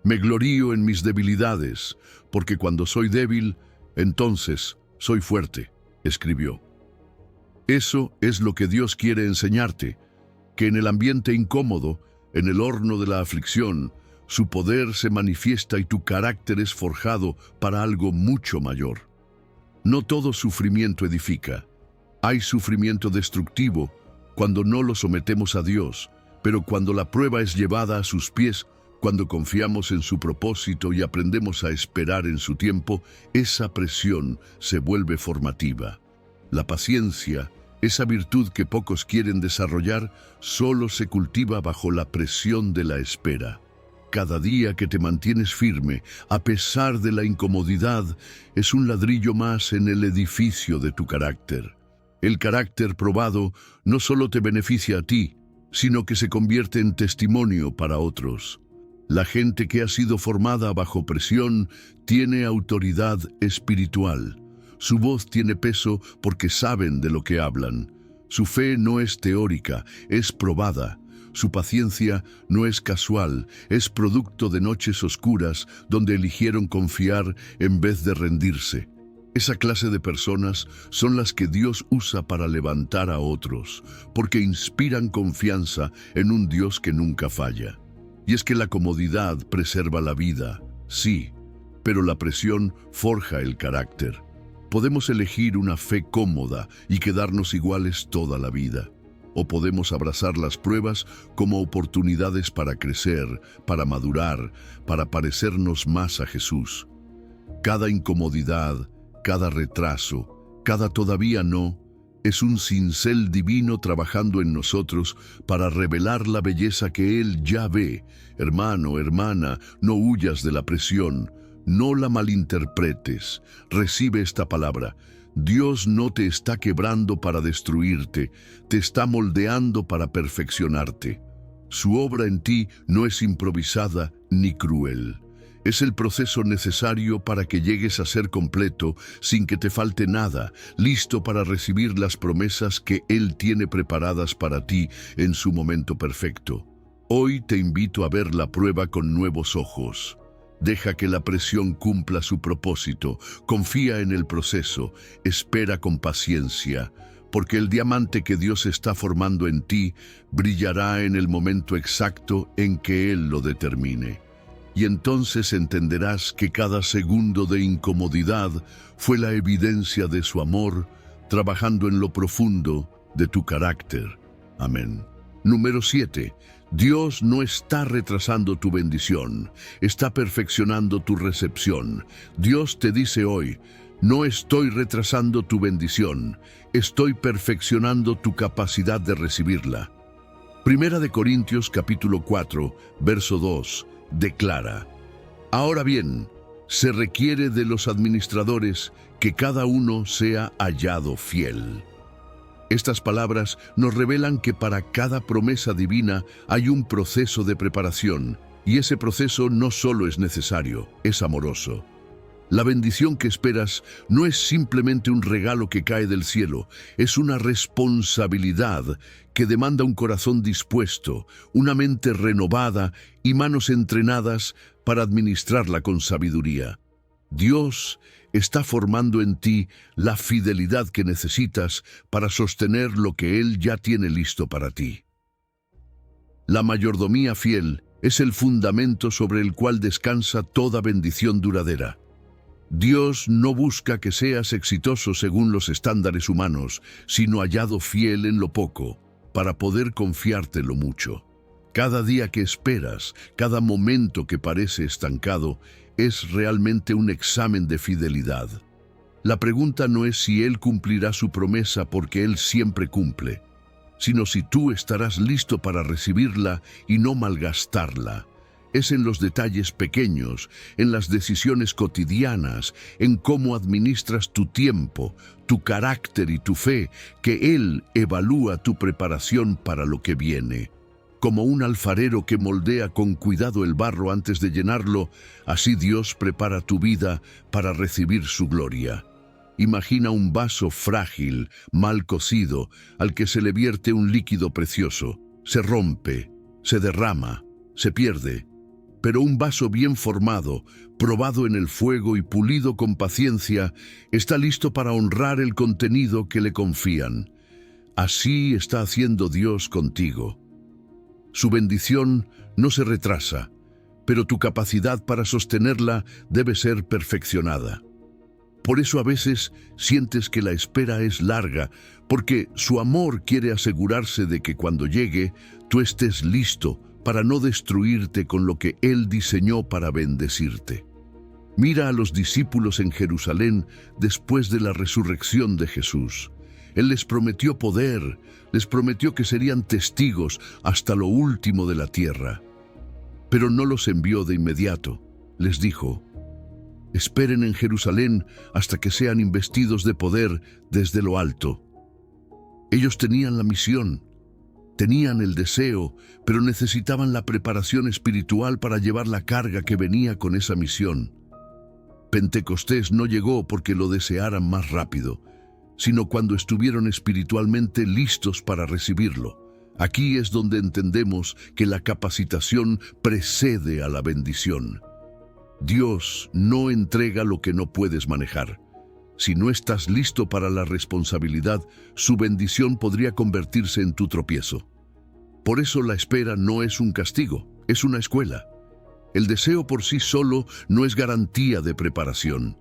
Me glorío en mis debilidades, porque cuando soy débil, entonces soy fuerte, escribió. Eso es lo que Dios quiere enseñarte, que en el ambiente incómodo, en el horno de la aflicción, su poder se manifiesta y tu carácter es forjado para algo mucho mayor. No todo sufrimiento edifica. Hay sufrimiento destructivo cuando no lo sometemos a Dios, pero cuando la prueba es llevada a sus pies, cuando confiamos en su propósito y aprendemos a esperar en su tiempo, esa presión se vuelve formativa. La paciencia, esa virtud que pocos quieren desarrollar, solo se cultiva bajo la presión de la espera. Cada día que te mantienes firme, a pesar de la incomodidad, es un ladrillo más en el edificio de tu carácter. El carácter probado no solo te beneficia a ti, sino que se convierte en testimonio para otros. La gente que ha sido formada bajo presión tiene autoridad espiritual. Su voz tiene peso porque saben de lo que hablan. Su fe no es teórica, es probada. Su paciencia no es casual, es producto de noches oscuras donde eligieron confiar en vez de rendirse. Esa clase de personas son las que Dios usa para levantar a otros, porque inspiran confianza en un Dios que nunca falla. Y es que la comodidad preserva la vida, sí, pero la presión forja el carácter. Podemos elegir una fe cómoda y quedarnos iguales toda la vida. O podemos abrazar las pruebas como oportunidades para crecer, para madurar, para parecernos más a Jesús. Cada incomodidad, cada retraso, cada todavía no, Es un cincel divino trabajando en nosotros para revelar la belleza que Él ya ve. Hermano, hermana, no huyas de la presión, no la malinterpretes. Recibe esta palabra. Dios no te está quebrando para destruirte, te está moldeando para perfeccionarte. Su obra en ti no es improvisada ni cruel. Es el proceso necesario para que llegues a ser completo sin que te falte nada, listo para recibir las promesas que Él tiene preparadas para ti en su momento perfecto. Hoy te invito a ver la prueba con nuevos ojos. Deja que la presión cumpla su propósito, confía en el proceso, espera con paciencia, porque el diamante que Dios está formando en ti brillará en el momento exacto en que Él lo determine. Y entonces entenderás que cada segundo de incomodidad fue la evidencia de su amor, trabajando en lo profundo de tu carácter. Amén. Número 7. Dios no está retrasando tu bendición, está perfeccionando tu recepción. Dios te dice hoy, no estoy retrasando tu bendición, estoy perfeccionando tu capacidad de recibirla. Primera de Corintios capítulo 4, verso 2. Declara: ahora bien, se requiere de los administradores que cada uno sea hallado fiel. Estas palabras nos revelan que para cada promesa divina hay un proceso de preparación, y ese proceso no solo es necesario, es amoroso. La bendición que esperas no es simplemente un regalo que cae del cielo, es una responsabilidad que demanda un corazón dispuesto, una mente renovada y manos entrenadas para administrarla con sabiduría. Dios está formando en ti la fidelidad que necesitas para sostener lo que Él ya tiene listo para ti. La mayordomía fiel es el fundamento sobre el cual descansa toda bendición duradera. Dios no busca que seas exitoso según los estándares humanos, sino hallado fiel en lo poco, para poder confiarte en lo mucho. Cada día que esperas, cada momento que parece estancado, es realmente un examen de fidelidad. La pregunta no es si Él cumplirá su promesa, porque Él siempre cumple, sino si tú estarás listo para recibirla y no malgastarla. Es en los detalles pequeños, en las decisiones cotidianas, en cómo administras tu tiempo, tu carácter y tu fe, que Él evalúa tu preparación para lo que viene. Como un alfarero que moldea con cuidado el barro antes de llenarlo, así Dios prepara tu vida para recibir su gloria. Imagina un vaso frágil, mal cocido, al que se le vierte un líquido precioso. Se rompe, se derrama, se pierde. Pero un vaso bien formado, probado en el fuego y pulido con paciencia, está listo para honrar el contenido que le confían. Así está haciendo Dios contigo. Su bendición no se retrasa, pero tu capacidad para sostenerla debe ser perfeccionada. Por eso a veces sientes que la espera es larga, porque su amor quiere asegurarse de que cuando llegue, tú estés listo para no destruirte con lo que Él diseñó para bendecirte. Mira a los discípulos en Jerusalén después de la resurrección de Jesús. Él les prometió poder, les prometió que serían testigos hasta lo último de la tierra. Pero no los envió de inmediato. Les dijo: esperen en Jerusalén hasta que sean investidos de poder desde lo alto. Ellos tenían la misión, tenían el deseo, pero necesitaban la preparación espiritual para llevar la carga que venía con esa misión. Pentecostés no llegó porque lo desearan más rápido, sino cuando estuvieron espiritualmente listos para recibirlo. Aquí es donde entendemos que la capacitación precede a la bendición. Dios no entrega lo que no puedes manejar. Si no estás listo para la responsabilidad, su bendición podría convertirse en tu tropiezo. Por eso la espera no es un castigo, es una escuela. El deseo por sí solo no es garantía de preparación.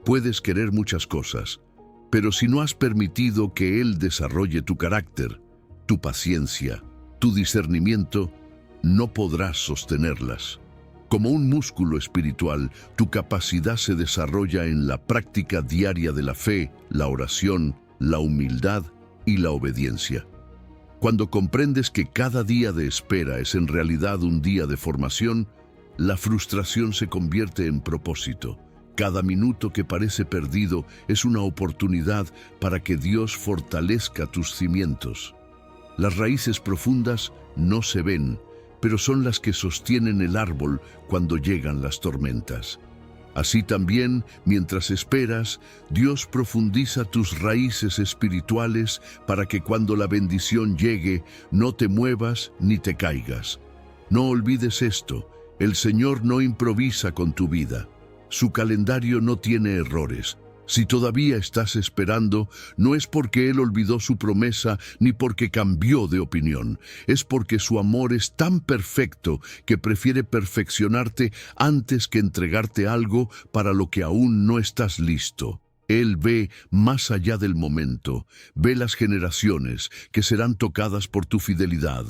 Puedes querer muchas cosas, pero si no has permitido que Él desarrolle tu carácter, tu paciencia, tu discernimiento, no podrás sostenerlas. Como un músculo espiritual, tu capacidad se desarrolla en la práctica diaria de la fe, la oración, la humildad y la obediencia. Cuando comprendes que cada día de espera es en realidad un día de formación, la frustración se convierte en propósito. Cada minuto que parece perdido es una oportunidad para que Dios fortalezca tus cimientos. Las raíces profundas no se ven, pero son las que sostienen el árbol cuando llegan las tormentas. Así también, mientras esperas, Dios profundiza tus raíces espirituales para que cuando la bendición llegue, no te muevas ni te caigas. No olvides esto, el Señor no improvisa con tu vida. Su calendario no tiene errores. Si todavía estás esperando, no es porque Él olvidó su promesa ni porque cambió de opinión. Es porque su amor es tan perfecto que prefiere perfeccionarte antes que entregarte algo para lo que aún no estás listo. Él ve más allá del momento, ve las generaciones que serán tocadas por tu fidelidad,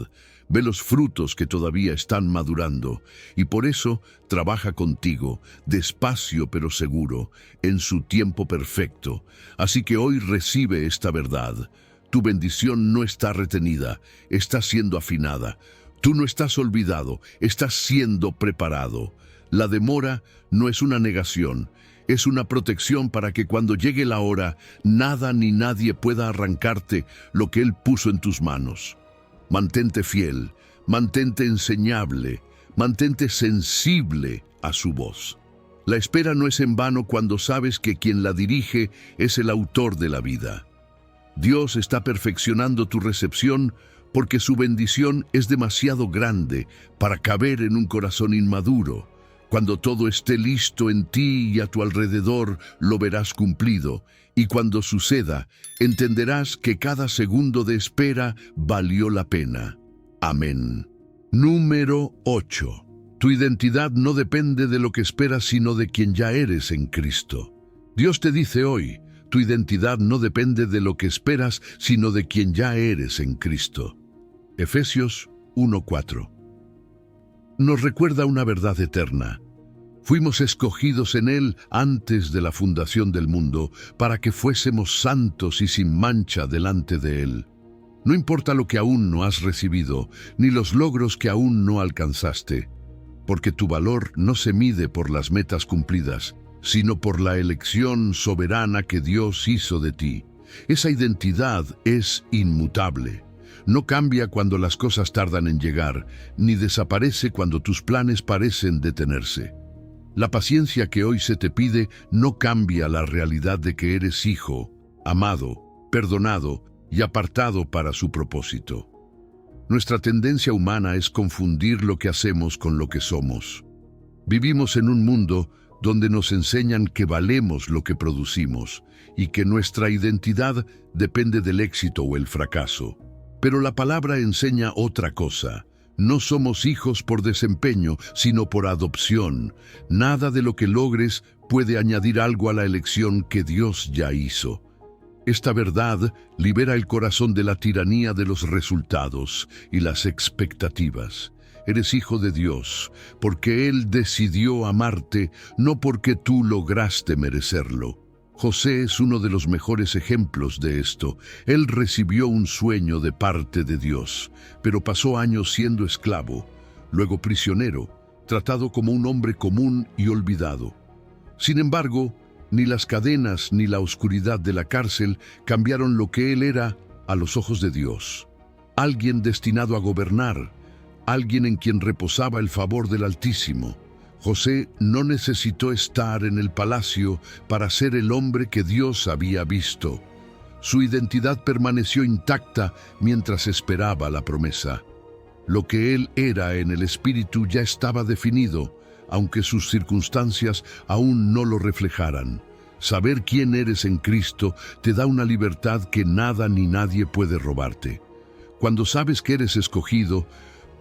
ve los frutos que todavía están madurando, y por eso trabaja contigo, despacio pero seguro, en su tiempo perfecto. Así que hoy recibe esta verdad. Tu bendición no está retenida, está siendo afinada. Tú no estás olvidado, estás siendo preparado. La demora no es una negación, es una protección para que cuando llegue la hora, nada ni nadie pueda arrancarte lo que Él puso en tus manos. Mantente fiel, mantente enseñable, mantente sensible a su voz. La espera no es en vano cuando sabes que quien la dirige es el autor de la vida. Dios está perfeccionando tu recepción porque su bendición es demasiado grande para caber en un corazón inmaduro. Cuando todo esté listo en ti y a tu alrededor, lo verás cumplido. Y cuando suceda, entenderás que cada segundo de espera valió la pena. Amén. Número 8. Tu identidad no depende de lo que esperas, sino de quien ya eres en Cristo. Dios te dice hoy, tu identidad no depende de lo que esperas, sino de quien ya eres en Cristo. Efesios 1:4. Nos recuerda una verdad eterna. Fuimos escogidos en Él antes de la fundación del mundo, para que fuésemos santos y sin mancha delante de Él. No importa lo que aún no has recibido, ni los logros que aún no alcanzaste, porque tu valor no se mide por las metas cumplidas, sino por la elección soberana que Dios hizo de ti. Esa identidad es inmutable. No cambia cuando las cosas tardan en llegar, ni desaparece cuando tus planes parecen detenerse. La paciencia que hoy se te pide no cambia la realidad de que eres hijo, amado, perdonado y apartado para su propósito. Nuestra tendencia humana es confundir lo que hacemos con lo que somos. Vivimos en un mundo donde nos enseñan que valemos lo que producimos y que nuestra identidad depende del éxito o el fracaso. Pero la palabra enseña otra cosa. No somos hijos por desempeño, sino por adopción. Nada de lo que logres puede añadir algo a la elección que Dios ya hizo. Esta verdad libera el corazón de la tiranía de los resultados y las expectativas. Eres hijo de Dios, porque Él decidió amarte, no porque tú lograste merecerlo. José es uno de los mejores ejemplos de esto. Él recibió un sueño de parte de Dios, pero pasó años siendo esclavo, luego prisionero, tratado como un hombre común y olvidado. Sin embargo, ni las cadenas ni la oscuridad de la cárcel cambiaron lo que él era a los ojos de Dios. Alguien destinado a gobernar, alguien en quien reposaba el favor del Altísimo. José no necesitó estar en el palacio para ser el hombre que Dios había visto. Su identidad permaneció intacta mientras esperaba la promesa. Lo que él era en el espíritu ya estaba definido, aunque sus circunstancias aún no lo reflejaran. Saber quién eres en Cristo te da una libertad que nada ni nadie puede robarte. Cuando sabes que eres escogido,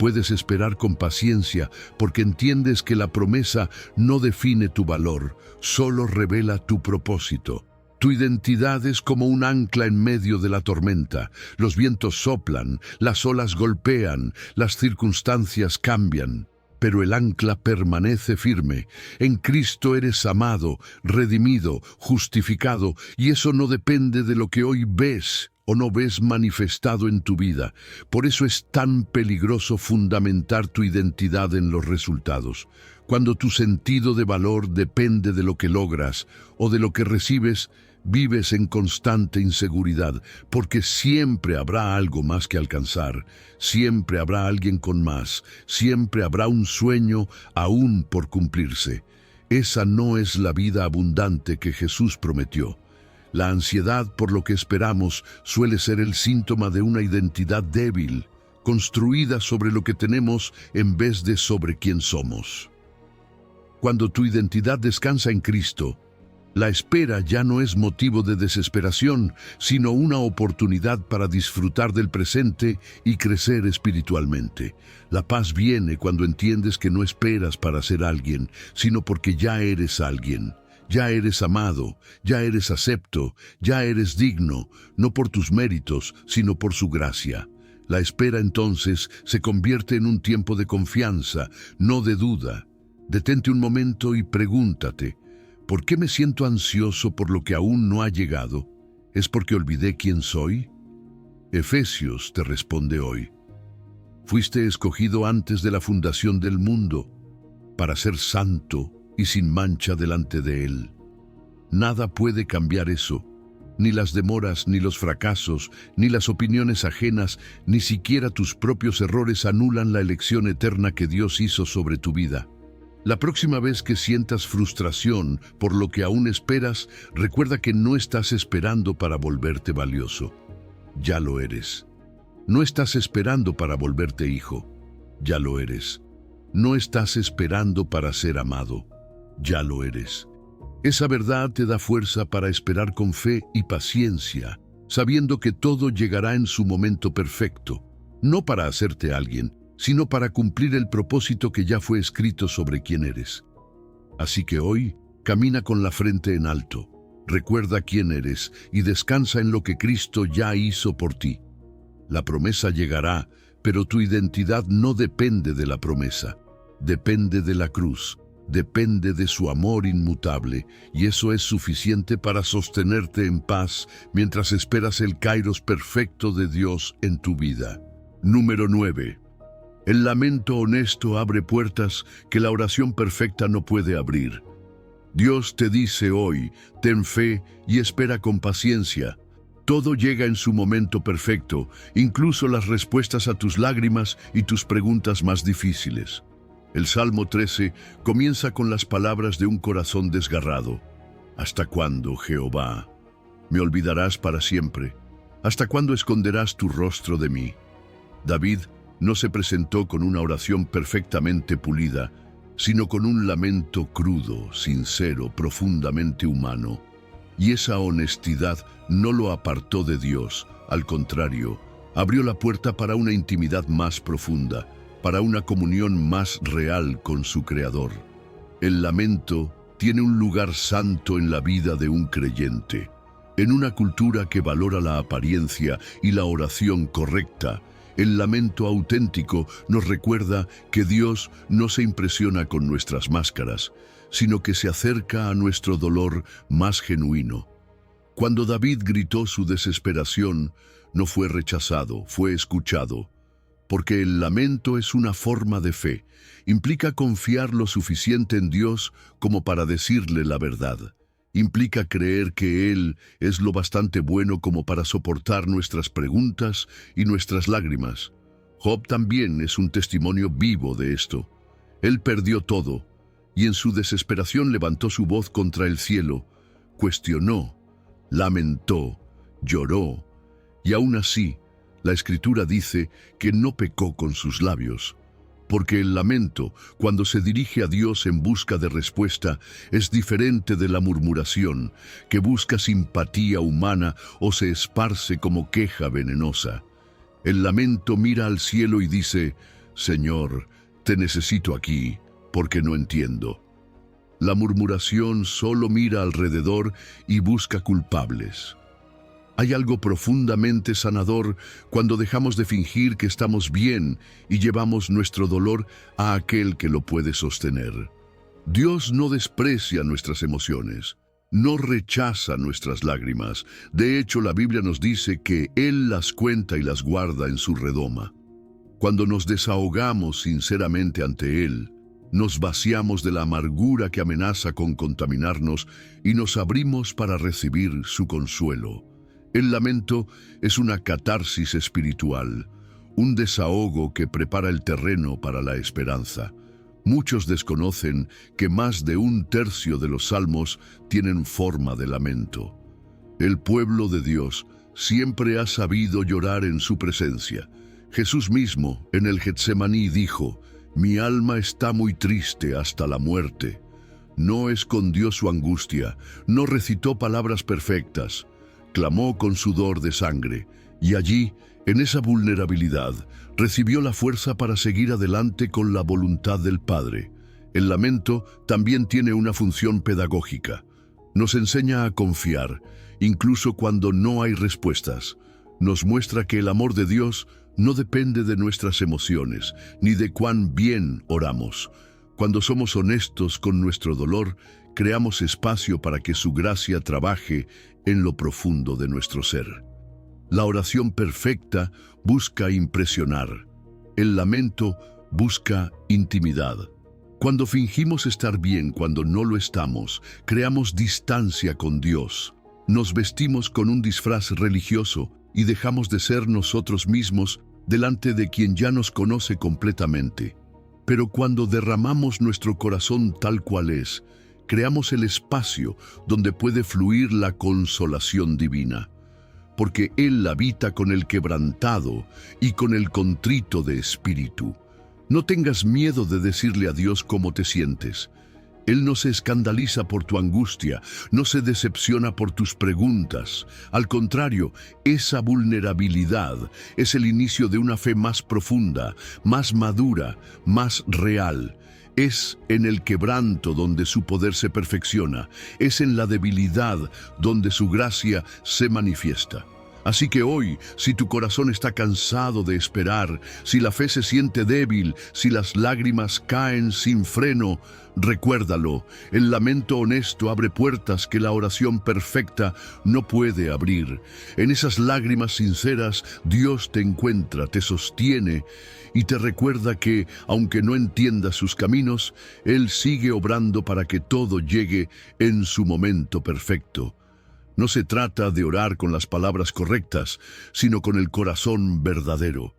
puedes esperar con paciencia porque entiendes que la promesa no define tu valor, solo revela tu propósito. Tu identidad es como un ancla en medio de la tormenta. Los vientos soplan, las olas golpean, las circunstancias cambian. pero el ancla permanece firme. En Cristo eres amado, redimido, justificado, y eso no depende de lo que hoy ves o no ves manifestado en tu vida. Por eso es tan peligroso fundamentar tu identidad en los resultados. Cuando tu sentido de valor depende de lo que logras o de lo que recibes, vives en constante inseguridad, porque siempre habrá algo más que alcanzar, siempre habrá alguien con más, siempre habrá un sueño aún por cumplirse. Esa no es la vida abundante que Jesús prometió. La ansiedad por lo que esperamos suele ser el síntoma de una identidad débil, construida sobre lo que tenemos en vez de sobre quién somos. Cuando tu identidad descansa en Cristo, la espera ya no es motivo de desesperación, sino una oportunidad para disfrutar del presente y crecer espiritualmente. La paz viene cuando entiendes que no esperas para ser alguien, sino porque ya eres alguien. Ya eres amado, ya eres acepto, ya eres digno, no por tus méritos, sino por su gracia. La espera entonces se convierte en un tiempo de confianza, no de duda. Detente un momento y pregúntate, ¿por qué me siento ansioso por lo que aún no ha llegado? ¿Es porque olvidé quién soy? Efesios te responde hoy. Fuiste escogido antes de la fundación del mundo para ser santo y sin mancha delante de Él. Nada puede cambiar eso, ni las demoras, ni los fracasos, ni las opiniones ajenas, ni siquiera tus propios errores anulan la elección eterna que Dios hizo sobre tu vida. La próxima vez que sientas frustración por lo que aún esperas, recuerda que no estás esperando para volverte valioso. Ya lo eres. No estás esperando para volverte hijo. Ya lo eres. No estás esperando para ser amado. Ya lo eres. Esa verdad te da fuerza para esperar con fe y paciencia, sabiendo que todo llegará en su momento perfecto, no para hacerte alguien, sino para cumplir el propósito que ya fue escrito sobre quién eres. Así que hoy, camina con la frente en alto, recuerda quién eres y descansa en lo que Cristo ya hizo por ti. La promesa llegará, pero tu identidad no depende de la promesa, depende de la cruz. Depende de su amor inmutable, y eso es suficiente para sostenerte en paz mientras esperas el kairos perfecto de Dios en tu vida. Número 9. El lamento honesto abre puertas que la oración perfecta no puede abrir. Dios te dice hoy, ten fe y espera con paciencia. Todo llega en su momento perfecto, incluso las respuestas a tus lágrimas y tus preguntas más difíciles. El Salmo 13 comienza con las palabras de un corazón desgarrado. ¿Hasta cuándo, Jehová? ¿Me olvidarás para siempre? ¿Hasta cuándo esconderás tu rostro de mí? David no se presentó con una oración perfectamente pulida, sino con un lamento crudo, sincero, profundamente humano. Y esa honestidad no lo apartó de Dios, al contrario, abrió la puerta para una intimidad más profunda, para una comunión más real con su Creador. El lamento tiene un lugar santo en la vida de un creyente. En una cultura que valora la apariencia y la oración correcta, el lamento auténtico nos recuerda que Dios no se impresiona con nuestras máscaras, sino que se acerca a nuestro dolor más genuino. Cuando David gritó su desesperación, no fue rechazado, fue escuchado. Porque el lamento es una forma de fe, implica confiar lo suficiente en Dios como para decirle la verdad. Implica creer que Él es lo bastante bueno como para soportar nuestras preguntas y nuestras lágrimas. Job también es un testimonio vivo de esto. Él perdió todo, y en su desesperación levantó su voz contra el cielo, cuestionó, lamentó, lloró, y aún así, la Escritura dice que no pecó con sus labios, porque el lamento, cuando se dirige a Dios en busca de respuesta, es diferente de la murmuración, que busca simpatía humana o se esparce como queja venenosa. El lamento mira al cielo y dice, Señor, te necesito aquí, porque no entiendo. La murmuración solo mira alrededor y busca culpables. Hay algo profundamente sanador cuando dejamos de fingir que estamos bien y llevamos nuestro dolor a aquel que lo puede sostener. Dios no desprecia nuestras emociones, no rechaza nuestras lágrimas. De hecho, la Biblia nos dice que Él las cuenta y las guarda en su redoma. Cuando nos desahogamos sinceramente ante Él, nos vaciamos de la amargura que amenaza con contaminarnos y nos abrimos para recibir su consuelo. El lamento es una catarsis espiritual, un desahogo que prepara el terreno para la esperanza. Muchos desconocen que más de 1/3 de los salmos tienen forma de lamento. El pueblo de Dios siempre ha sabido llorar en su presencia. Jesús mismo, en el Getsemaní, dijo: «Mi alma está muy triste hasta la muerte». No escondió su angustia, no recitó palabras perfectas, clamó con sudor de sangre, y allí, en esa vulnerabilidad, recibió la fuerza para seguir adelante con la voluntad del Padre. El lamento también tiene una función pedagógica. Nos enseña a confiar, incluso cuando no hay respuestas. Nos muestra que el amor de Dios no depende de nuestras emociones, ni de cuán bien oramos. Cuando somos honestos con nuestro dolor, creamos espacio para que su gracia trabaje en lo profundo de nuestro ser. La oración perfecta busca impresionar. El lamento busca intimidad. Cuando fingimos estar bien cuando no lo estamos, creamos distancia con Dios. Nos vestimos con un disfraz religioso y dejamos de ser nosotros mismos delante de quien ya nos conoce completamente. Pero cuando derramamos nuestro corazón tal cual es, creamos el espacio donde puede fluir la consolación divina, porque Él habita con el quebrantado y con el contrito de espíritu. No tengas miedo de decirle a Dios cómo te sientes. Él no se escandaliza por tu angustia, no se decepciona por tus preguntas. Al contrario, esa vulnerabilidad es el inicio de una fe más profunda, más madura, más real. Es en el quebranto donde su poder se perfecciona, es en la debilidad donde su gracia se manifiesta. Así que hoy, si tu corazón está cansado de esperar, si la fe se siente débil, si las lágrimas caen sin freno, recuérdalo, el lamento honesto abre puertas que la oración perfecta no puede abrir. En esas lágrimas sinceras, Dios te encuentra, te sostiene y te recuerda que, aunque no entiendas sus caminos, Él sigue obrando para que todo llegue en su momento perfecto. No se trata de orar con las palabras correctas, sino con el corazón verdadero.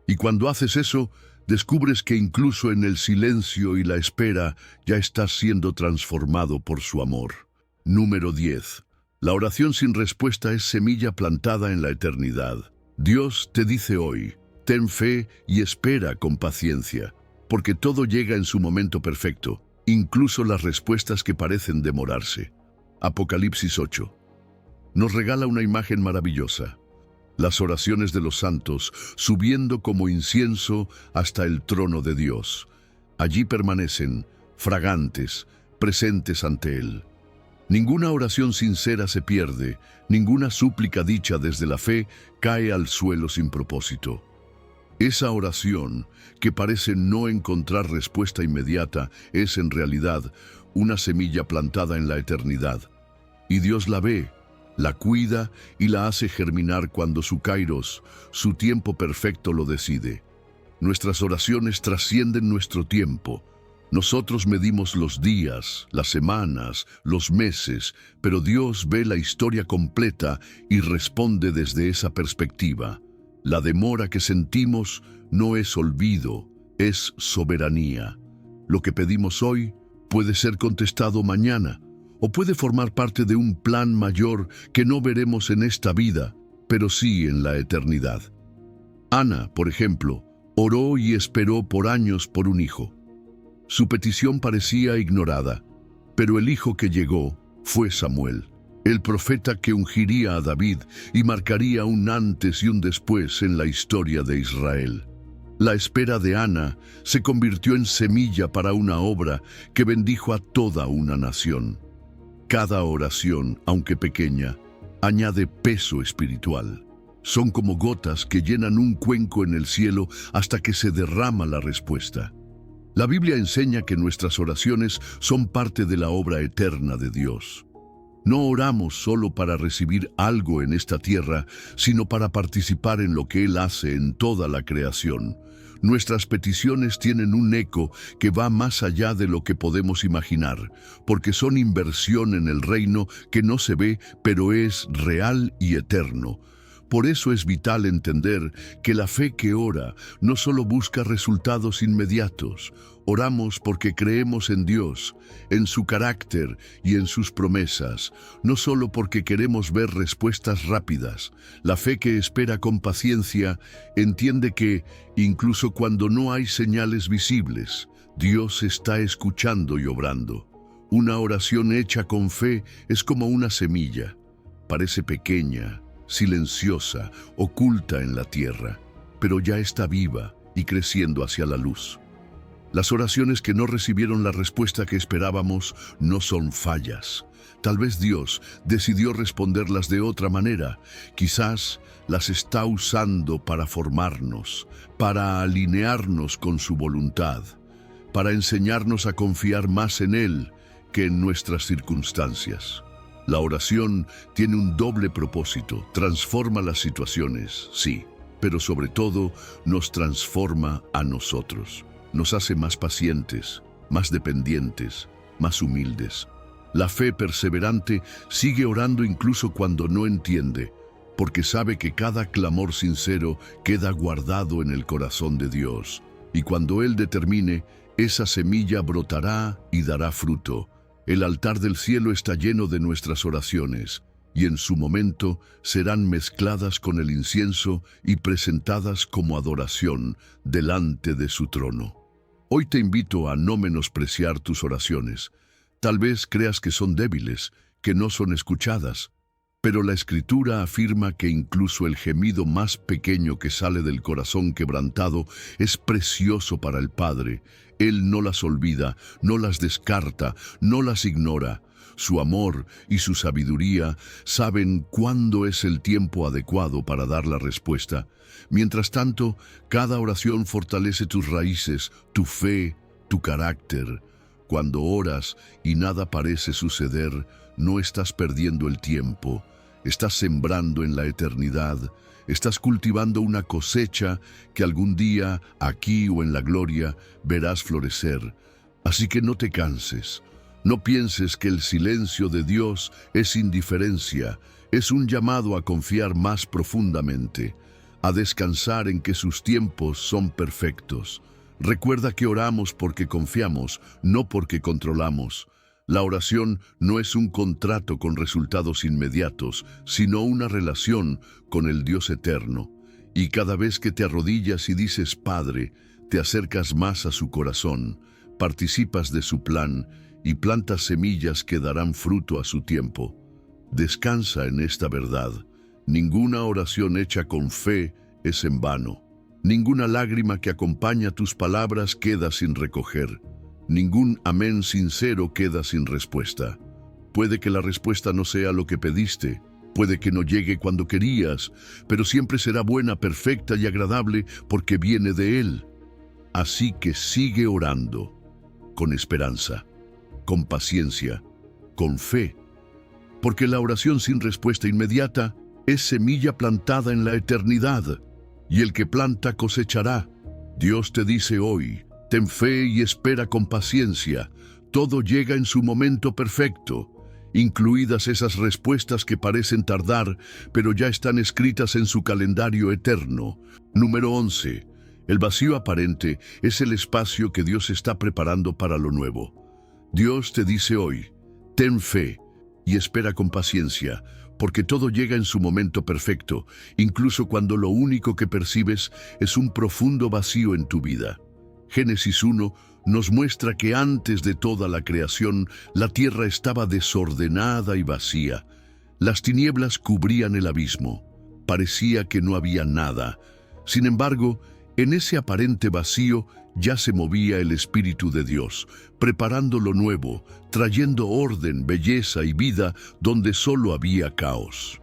Y cuando haces eso, descubres que incluso en el silencio y la espera ya estás siendo transformado por su amor. Número 10. La oración sin respuesta es semilla plantada en la eternidad. Dios te dice hoy: ten fe y espera con paciencia, porque todo llega en su momento perfecto, incluso las respuestas que parecen demorarse. Apocalipsis 8. Nos regala una imagen maravillosa: las oraciones de los santos subiendo como incienso hasta el trono de Dios. Allí permanecen, fragantes, presentes ante Él. Ninguna oración sincera se pierde, ninguna súplica dicha desde la fe cae al suelo sin propósito. Esa oración, que parece no encontrar respuesta inmediata, es en realidad una semilla plantada en la eternidad. Y Dios la ve, la cuida y la hace germinar cuando su kairos, su tiempo perfecto, lo decide. Nuestras oraciones trascienden nuestro tiempo. Nosotros medimos los días, las semanas, los meses, pero Dios ve la historia completa y responde desde esa perspectiva. La demora que sentimos no es olvido, es soberanía. Lo que pedimos hoy puede ser contestado mañana, o puede formar parte de un plan mayor que no veremos en esta vida, pero sí en la eternidad. Ana, por ejemplo, oró y esperó por años por un hijo. Su petición parecía ignorada, pero el hijo que llegó fue Samuel, el profeta que ungiría a David y marcaría un antes y un después en la historia de Israel. La espera de Ana se convirtió en semilla para una obra que bendijo a toda una nación. Cada oración, aunque pequeña, añade peso espiritual. Son como gotas que llenan un cuenco en el cielo hasta que se derrama la respuesta. La Biblia enseña que nuestras oraciones son parte de la obra eterna de Dios. No oramos solo para recibir algo en esta tierra, sino para participar en lo que Él hace en toda la creación. Nuestras peticiones tienen un eco que va más allá de lo que podemos imaginar, porque son inversión en el reino que no se ve, pero es real y eterno. Por eso es vital entender que la fe que ora no solo busca resultados inmediatos. Oramos porque creemos en Dios, en su carácter y en sus promesas, no solo porque queremos ver respuestas rápidas. La fe que espera con paciencia entiende que, incluso cuando no hay señales visibles, Dios está escuchando y obrando. Una oración hecha con fe es como una semilla. Parece pequeña, silenciosa, oculta en la tierra, pero ya está viva y creciendo hacia la luz. Las oraciones que no recibieron la respuesta que esperábamos no son fallas. Tal vez Dios decidió responderlas de otra manera. Quizás las está usando para formarnos, para alinearnos con su voluntad, para enseñarnos a confiar más en Él que en nuestras circunstancias. La oración tiene un doble propósito: transforma las situaciones, sí, pero sobre todo nos transforma a nosotros. Nos hace más pacientes, más dependientes, más humildes. La fe perseverante sigue orando incluso cuando no entiende, porque sabe que cada clamor sincero queda guardado en el corazón de Dios, y cuando Él determine, esa semilla brotará y dará fruto. El altar del cielo está lleno de nuestras oraciones, y en su momento serán mezcladas con el incienso y presentadas como adoración delante de su trono. Hoy te invito a no menospreciar tus oraciones. Tal vez creas que son débiles, que no son escuchadas, pero la Escritura afirma que incluso el gemido más pequeño que sale del corazón quebrantado es precioso para el Padre. Él no las olvida, no las descarta, no las ignora. Su amor y su sabiduría saben cuándo es el tiempo adecuado para dar la respuesta. Mientras tanto, cada oración fortalece tus raíces, tu fe, tu carácter. Cuando oras y nada parece suceder, no estás perdiendo el tiempo. Estás sembrando en la eternidad. Estás cultivando una cosecha que algún día, aquí o en la gloria, verás florecer. Así que no te canses. No pienses que el silencio de Dios es indiferencia. Es un llamado a confiar más profundamente, a descansar en que sus tiempos son perfectos. Recuerda que oramos porque confiamos, no porque controlamos. La oración no es un contrato con resultados inmediatos, sino una relación con el Dios eterno. Y cada vez que te arrodillas y dices Padre, te acercas más a su corazón, participas de su plan y plantas semillas que darán fruto a su tiempo. Descansa en esta verdad. Ninguna oración hecha con fe es en vano. Ninguna lágrima que acompaña tus palabras queda sin recoger. Ningún amén sincero queda sin respuesta. Puede que la respuesta no sea lo que pediste, puede que no llegue cuando querías, pero siempre será buena, perfecta y agradable porque viene de Él. Así que sigue orando, con esperanza, con paciencia, con fe, porque la oración sin respuesta inmediata es semilla plantada en la eternidad, y el que planta cosechará. Dios te dice hoy: ten fe y espera con paciencia. Todo llega en su momento perfecto, incluidas esas respuestas que parecen tardar, pero ya están escritas en su calendario eterno. Número 11. El vacío aparente es el espacio que Dios está preparando para lo nuevo. Dios te dice hoy: ten fe y espera con paciencia, porque todo llega en su momento perfecto, incluso cuando lo único que percibes es un profundo vacío en tu vida. Génesis 1 nos muestra que antes de toda la creación, la tierra estaba desordenada y vacía. Las tinieblas cubrían el abismo. Parecía que no había nada. Sin embargo, en ese aparente vacío ya se movía el Espíritu de Dios, preparando lo nuevo, trayendo orden, belleza y vida donde solo había caos.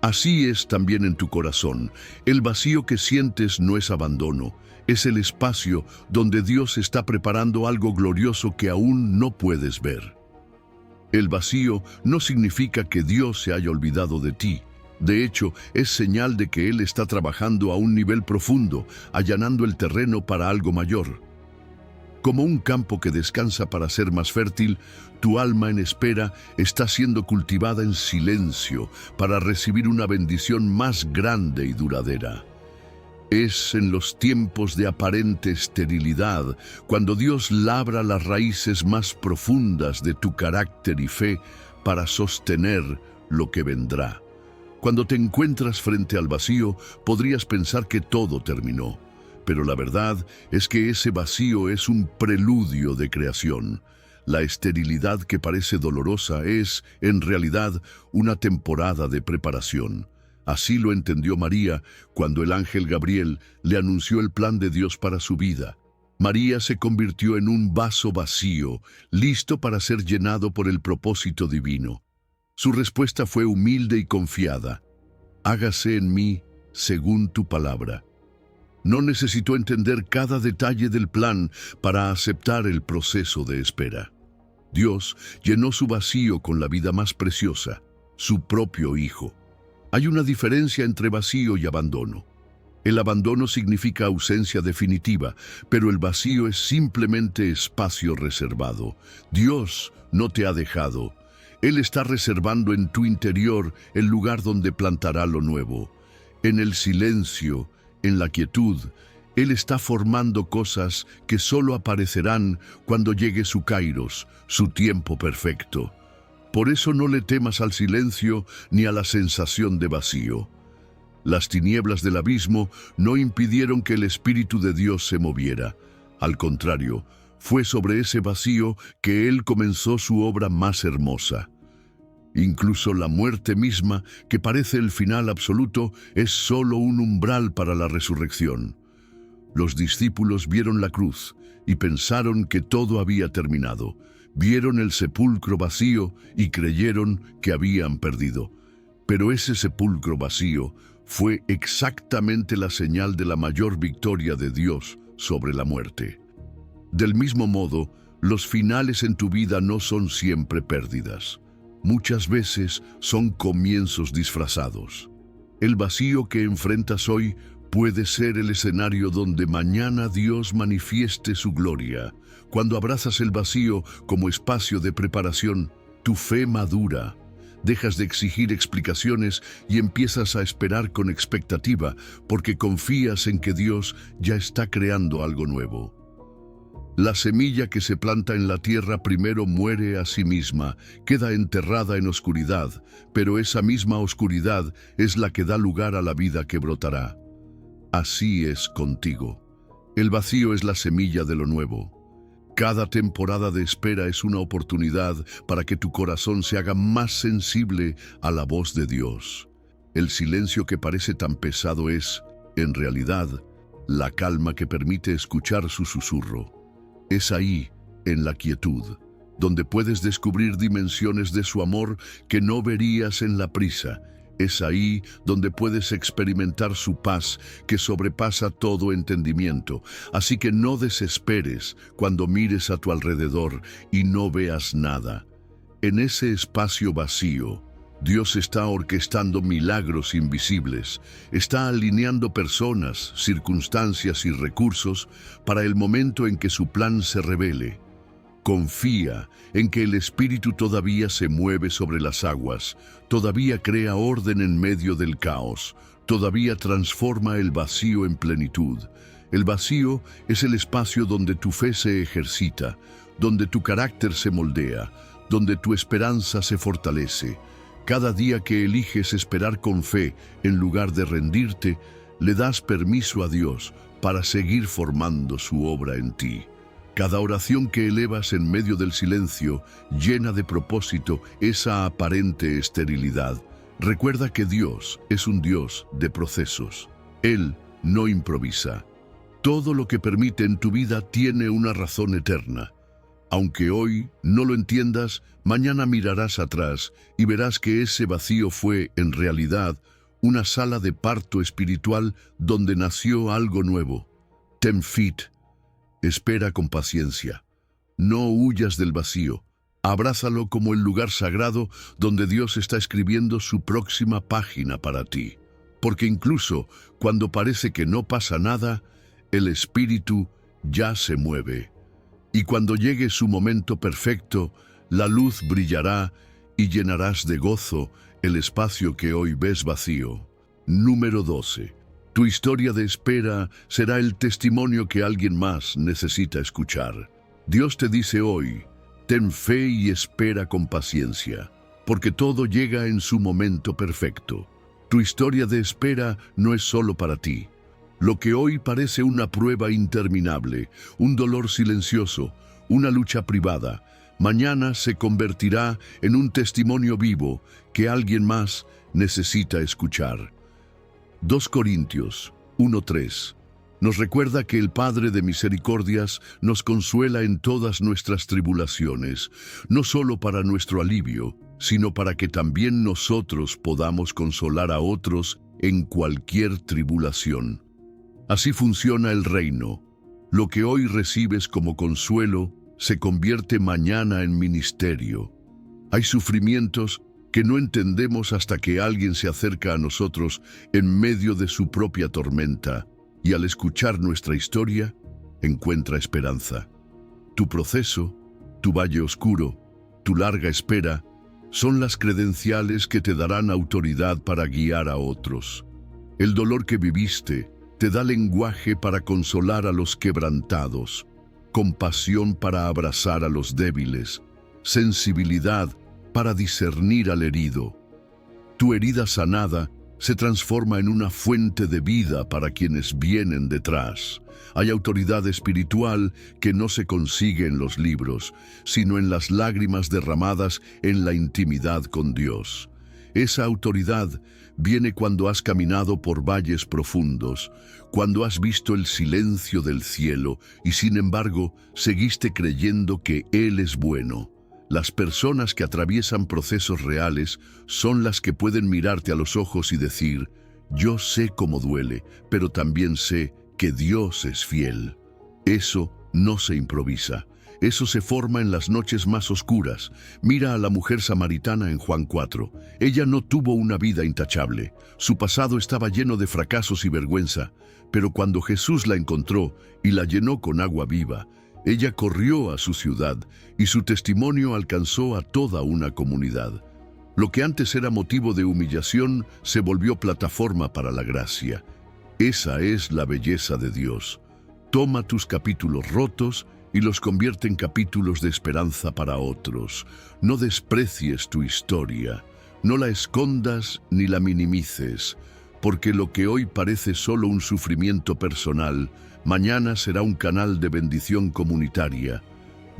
Así es también en tu corazón. El vacío que sientes no es abandono, es el espacio donde Dios está preparando algo glorioso que aún no puedes ver. El vacío no significa que Dios se haya olvidado de ti. De hecho, es señal de que Él está trabajando a un nivel profundo, allanando el terreno para algo mayor. Como un campo que descansa para ser más fértil, tu alma en espera está siendo cultivada en silencio para recibir una bendición más grande y duradera. Es en los tiempos de aparente esterilidad cuando Dios labra las raíces más profundas de tu carácter y fe para sostener lo que vendrá. Cuando te encuentras frente al vacío, podrías pensar que todo terminó. Pero la verdad es que ese vacío es un preludio de creación. La esterilidad que parece dolorosa es, en realidad, una temporada de preparación. Así lo entendió María cuando el ángel Gabriel le anunció el plan de Dios para su vida. María se convirtió en un vaso vacío, listo para ser llenado por el propósito divino. Su respuesta fue humilde y confiada. Hágase en mí según tu palabra. No necesitó entender cada detalle del plan para aceptar el proceso de espera. Dios llenó su vacío con la vida más preciosa, su propio Hijo. Hay una diferencia entre vacío y abandono. El abandono significa ausencia definitiva, pero el vacío es simplemente espacio reservado. Dios no te ha dejado. Él está reservando en tu interior el lugar donde plantará lo nuevo. En el silencio, en la quietud, Él está formando cosas que solo aparecerán cuando llegue su kairos, su tiempo perfecto. Por eso no le temas al silencio ni a la sensación de vacío. Las tinieblas del abismo no impidieron que el Espíritu de Dios se moviera. Al contrario, fue sobre ese vacío que Él comenzó su obra más hermosa. Incluso la muerte misma, que parece el final absoluto, es solo un umbral para la resurrección. Los discípulos vieron la cruz y pensaron que todo había terminado. Vieron el sepulcro vacío y creyeron que habían perdido. Pero ese sepulcro vacío fue exactamente la señal de la mayor victoria de Dios sobre la muerte. Del mismo modo, los finales en tu vida no son siempre pérdidas. Muchas veces son comienzos disfrazados. El vacío que enfrentas hoy puede ser el escenario donde mañana Dios manifieste su gloria. Cuando abrazas el vacío como espacio de preparación, tu fe madura. Dejas de exigir explicaciones y empiezas a esperar con expectativa, porque confías en que Dios ya está creando algo nuevo. La semilla que se planta en la tierra primero muere a sí misma, queda enterrada en oscuridad, pero esa misma oscuridad es la que da lugar a la vida que brotará. Así es contigo. El vacío es la semilla de lo nuevo. Cada temporada de espera es una oportunidad para que tu corazón se haga más sensible a la voz de Dios. El silencio que parece tan pesado es, en realidad, la calma que permite escuchar su susurro. Es ahí, en la quietud, donde puedes descubrir dimensiones de su amor que no verías en la prisa. Es ahí donde puedes experimentar su paz que sobrepasa todo entendimiento. Así que no desesperes cuando mires a tu alrededor y no veas nada. En ese espacio vacío, Dios está orquestando milagros invisibles, está alineando personas, circunstancias y recursos para el momento en que su plan se revele. Confía en que el Espíritu todavía se mueve sobre las aguas, todavía crea orden en medio del caos, todavía transforma el vacío en plenitud. El vacío es el espacio donde tu fe se ejercita, donde tu carácter se moldea, donde tu esperanza se fortalece. Cada día que eliges esperar con fe en lugar de rendirte, le das permiso a Dios para seguir formando su obra en ti. Cada oración que elevas en medio del silencio llena de propósito esa aparente esterilidad. Recuerda que Dios es un Dios de procesos. Él no improvisa. Todo lo que permite en tu vida tiene una razón eterna. Aunque hoy no lo entiendas, mañana mirarás atrás y verás que ese vacío fue, en realidad, una sala de parto espiritual donde nació algo nuevo. Ten fit. Espera con paciencia. No huyas del vacío. Abrázalo como el lugar sagrado donde Dios está escribiendo su próxima página para ti. Porque incluso cuando parece que no pasa nada, el Espíritu ya se mueve. Y cuando llegue su momento perfecto, la luz brillará y llenarás de gozo el espacio que hoy ves vacío. Número 12. Tu historia de espera será el testimonio que alguien más necesita escuchar. Dios te dice hoy: ten fe y espera con paciencia, porque todo llega en su momento perfecto. Tu historia de espera no es solo para ti. Lo que hoy parece una prueba interminable, un dolor silencioso, una lucha privada, mañana se convertirá en un testimonio vivo que alguien más necesita escuchar. 2 Corintios 1:3 nos recuerda que el Padre de misericordias nos consuela en todas nuestras tribulaciones, no solo para nuestro alivio, sino para que también nosotros podamos consolar a otros en cualquier tribulación. Así funciona el reino. Lo que hoy recibes como consuelo se convierte mañana en ministerio. Hay sufrimientos que no entendemos hasta que alguien se acerca a nosotros en medio de su propia tormenta, y al escuchar nuestra historia, encuentra esperanza. Tu proceso, tu valle oscuro, tu larga espera, son las credenciales que te darán autoridad para guiar a otros. El dolor que viviste te da lenguaje para consolar a los quebrantados, compasión para abrazar a los débiles, sensibilidad para discernir al herido. Tu herida sanada se transforma en una fuente de vida para quienes vienen detrás. Hay autoridad espiritual que no se consigue en los libros, sino en las lágrimas derramadas en la intimidad con Dios. Esa autoridad viene cuando has caminado por valles profundos, cuando has visto el silencio del cielo y sin embargo seguiste creyendo que Él es bueno. Las personas que atraviesan procesos reales son las que pueden mirarte a los ojos y decir: yo sé cómo duele, pero también sé que Dios es fiel. Eso no se improvisa. Eso se forma en las noches más oscuras. Mira a la mujer samaritana en Juan 4. Ella no tuvo una vida intachable. Su pasado estaba lleno de fracasos y vergüenza, pero cuando Jesús la encontró y la llenó con agua viva, ella corrió a su ciudad y su testimonio alcanzó a toda una comunidad. Lo que antes era motivo de humillación se volvió plataforma para la gracia. Esa es la belleza de Dios. Toma tus capítulos rotos y los convierte en capítulos de esperanza para otros. No desprecies tu historia, no la escondas ni la minimices, porque lo que hoy parece solo un sufrimiento personal, mañana será un canal de bendición comunitaria.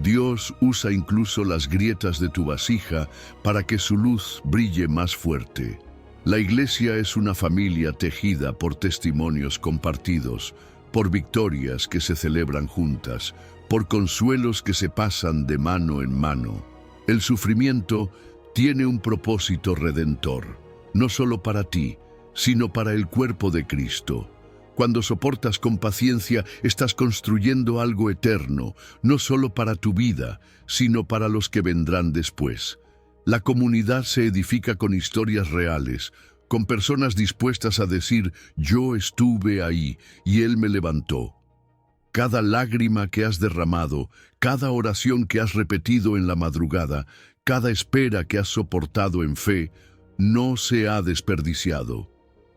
Dios usa incluso las grietas de tu vasija para que su luz brille más fuerte. La iglesia es una familia tejida por testimonios compartidos, por victorias que se celebran juntas, por consuelos que se pasan de mano en mano. El sufrimiento tiene un propósito redentor, no solo para ti, sino para el cuerpo de Cristo. Cuando soportas con paciencia, estás construyendo algo eterno, no solo para tu vida, sino para los que vendrán después. La comunidad se edifica con historias reales, con personas dispuestas a decir: yo estuve ahí y Él me levantó. Cada lágrima que has derramado, cada oración que has repetido en la madrugada, cada espera que has soportado en fe, no se ha desperdiciado.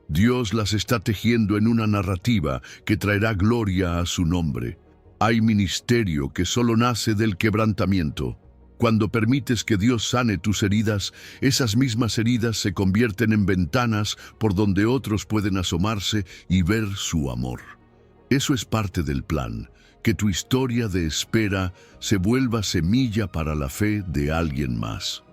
Dios las está tejiendo en una narrativa que traerá gloria a su nombre. Hay ministerio que solo nace del quebrantamiento. Cuando permites que Dios sane tus heridas, esas mismas heridas se convierten en ventanas por donde otros pueden asomarse y ver su amor. Eso es parte del plan, que tu historia de espera se vuelva semilla para la fe de alguien más.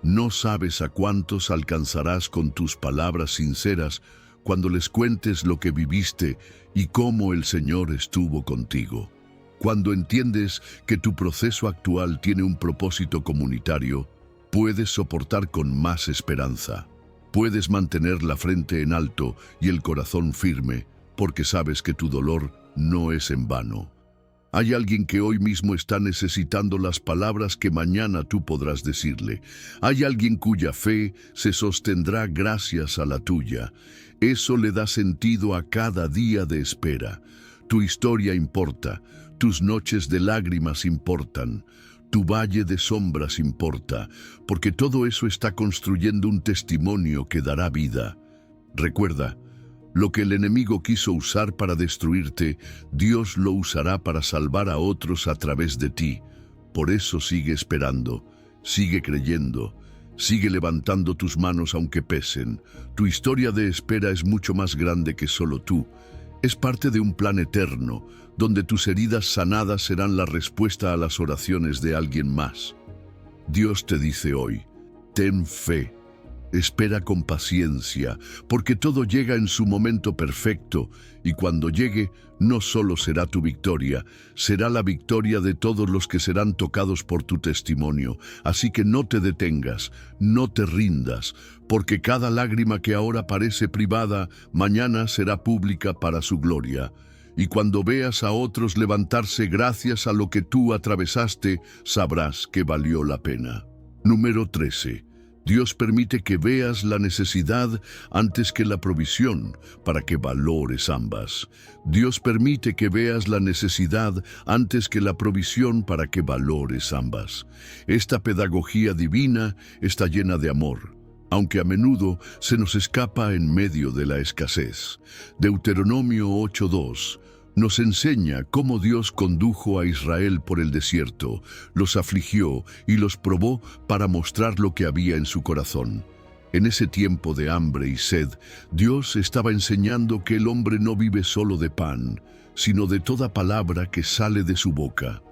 No sabes a cuántos alcanzarás con tus palabras sinceras cuando les cuentes lo que viviste y cómo el Señor estuvo contigo. Cuando entiendes que tu proceso actual tiene un propósito comunitario, puedes soportar con más esperanza. Puedes mantener la frente en alto y el corazón firme, porque sabes que tu dolor no es en vano. Hay alguien que hoy mismo está necesitando las palabras que mañana tú podrás decirle. Hay alguien cuya fe se sostendrá gracias a la tuya. Eso le da sentido a cada día de espera. Tu historia importa, tus noches de lágrimas importan, tu valle de sombras importa, porque todo eso está construyendo un testimonio que dará vida. Recuerda, lo que el enemigo quiso usar para destruirte, Dios lo usará para salvar a otros a través de ti. Por eso sigue esperando, sigue creyendo, sigue levantando tus manos aunque pesen. Tu historia de espera es mucho más grande que solo tú. Es parte de un plan eterno, donde tus heridas sanadas serán la respuesta a las oraciones de alguien más. Dios te dice hoy, ten fe. Espera con paciencia, porque todo llega en su momento perfecto, y cuando llegue, no solo será tu victoria, será la victoria de todos los que serán tocados por tu testimonio. Así que no te detengas, no te rindas, porque cada lágrima que ahora parece privada, mañana será pública para su gloria. Y cuando veas a otros levantarse gracias a lo que tú atravesaste, sabrás que valió la pena. Número 13. Dios permite que veas la necesidad antes que la provisión, para que valores ambas. Dios permite que veas la necesidad antes que la provisión, para que valores ambas. Esta pedagogía divina está llena de amor, aunque a menudo se nos escapa en medio de la escasez. Deuteronomio 8:2 nos enseña cómo Dios condujo a Israel por el desierto, los afligió y los probó para mostrar lo que había en su corazón. En ese tiempo de hambre y sed, Dios estaba enseñando que el hombre no vive solo de pan, sino de toda palabra que sale de su boca.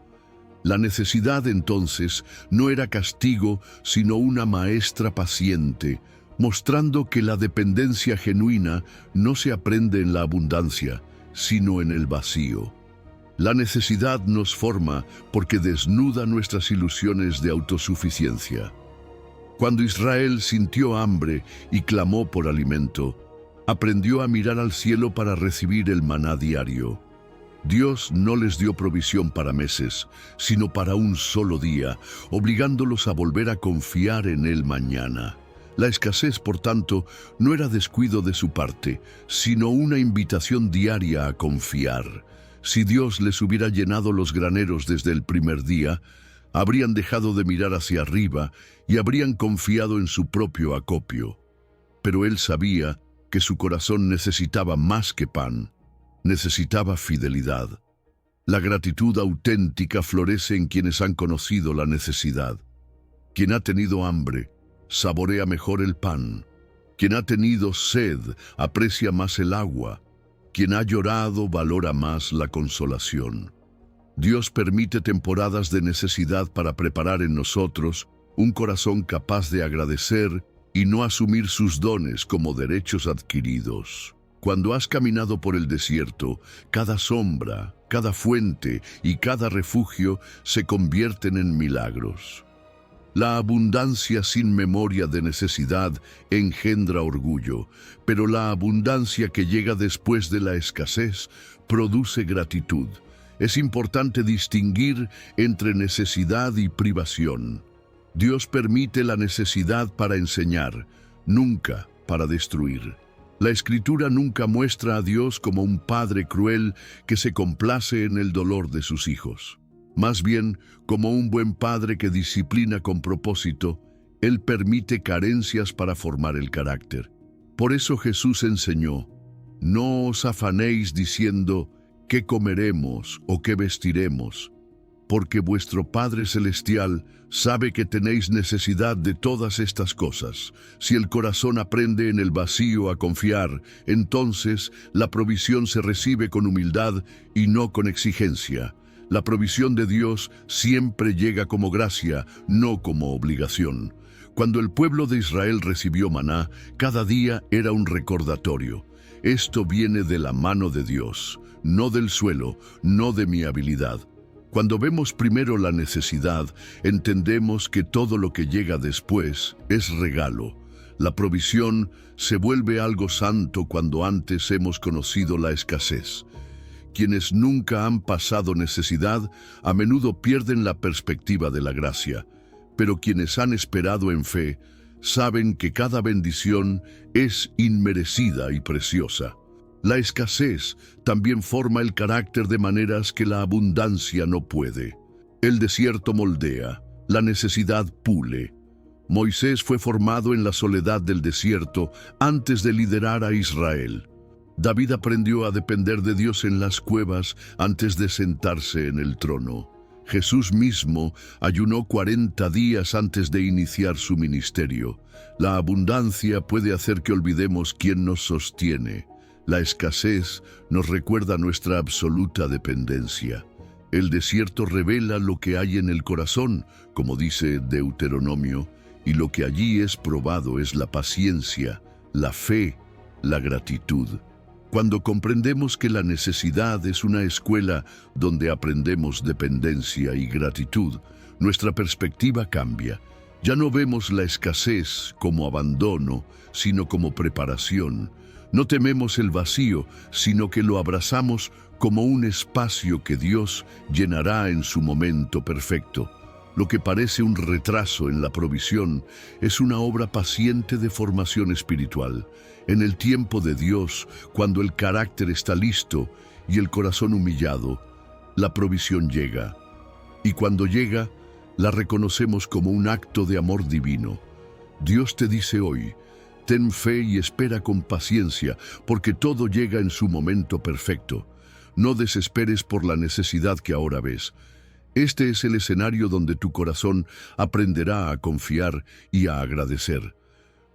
La necesidad entonces no era castigo, sino una maestra paciente, mostrando que la dependencia genuina no se aprende en la abundancia, sino en el vacío. La necesidad nos forma porque desnuda nuestras ilusiones de autosuficiencia. Cuando Israel sintió hambre y clamó por alimento, aprendió a mirar al cielo para recibir el maná diario. Dios no les dio provisión para meses, sino para un solo día, obligándolos a volver a confiar en Él mañana. La escasez, por tanto, no era descuido de su parte, sino una invitación diaria a confiar. Si Dios les hubiera llenado los graneros desde el primer día, habrían dejado de mirar hacia arriba y habrían confiado en su propio acopio. Pero Él sabía que su corazón necesitaba más que pan, necesitaba fidelidad. La gratitud auténtica florece en quienes han conocido la necesidad. Quien ha tenido hambre, saborea mejor el pan. Quien ha tenido sed, aprecia más el agua. Quien ha llorado, valora más la consolación. Dios permite temporadas de necesidad para preparar en nosotros un corazón capaz de agradecer y no asumir sus dones como derechos adquiridos. Cuando has caminado por el desierto, cada sombra, cada fuente y cada refugio se convierten en milagros. La abundancia sin memoria de necesidad engendra orgullo, pero la abundancia que llega después de la escasez produce gratitud. Es importante distinguir entre necesidad y privación. Dios permite la necesidad para enseñar, nunca para destruir. La Escritura nunca muestra a Dios como un padre cruel que se complace en el dolor de sus hijos. Más bien, como un buen padre que disciplina con propósito, Él permite carencias para formar el carácter. Por eso Jesús enseñó, no os afanéis diciendo, ¿qué comeremos o qué vestiremos? Porque vuestro Padre Celestial sabe que tenéis necesidad de todas estas cosas. Si el corazón aprende en el vacío a confiar, entonces la provisión se recibe con humildad y no con exigencia. La provisión de Dios siempre llega como gracia, no como obligación. Cuando el pueblo de Israel recibió maná, cada día era un recordatorio. Esto viene de la mano de Dios, no del suelo, no de mi habilidad. Cuando vemos primero la necesidad, entendemos que todo lo que llega después es regalo. La provisión se vuelve algo santo cuando antes hemos conocido la escasez. Quienes nunca han pasado necesidad a menudo pierden la perspectiva de la gracia, pero quienes han esperado en fe saben que cada bendición es inmerecida y preciosa. La escasez también forma el carácter de maneras que la abundancia no puede. El desierto moldea, la necesidad pule. Moisés fue formado en la soledad del desierto antes de liderar a Israel. David aprendió a depender de Dios en las cuevas antes de sentarse en el trono. Jesús mismo ayunó 40 días antes de iniciar su ministerio. La abundancia puede hacer que olvidemos quién nos sostiene. La escasez nos recuerda nuestra absoluta dependencia. El desierto revela lo que hay en el corazón, como dice Deuteronomio, y lo que allí es probado es la paciencia, la fe, la gratitud. Cuando comprendemos que la necesidad es una escuela donde aprendemos dependencia y gratitud, nuestra perspectiva cambia. Ya no vemos la escasez como abandono, sino como preparación. No tememos el vacío, sino que lo abrazamos como un espacio que Dios llenará en su momento perfecto. Lo que parece un retraso en la provisión es una obra paciente de formación espiritual. En el tiempo de Dios, cuando el carácter está listo y el corazón humillado, la provisión llega. Y cuando llega, la reconocemos como un acto de amor divino. Dios te dice hoy: ten fe y espera con paciencia, porque todo llega en su momento perfecto. No desesperes por la necesidad que ahora ves. Este es el escenario donde tu corazón aprenderá a confiar y a agradecer.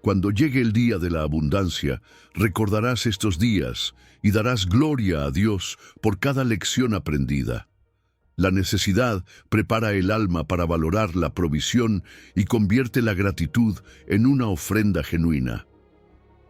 Cuando llegue el día de la abundancia, recordarás estos días y darás gloria a Dios por cada lección aprendida. La necesidad prepara el alma para valorar la provisión y convierte la gratitud en una ofrenda genuina.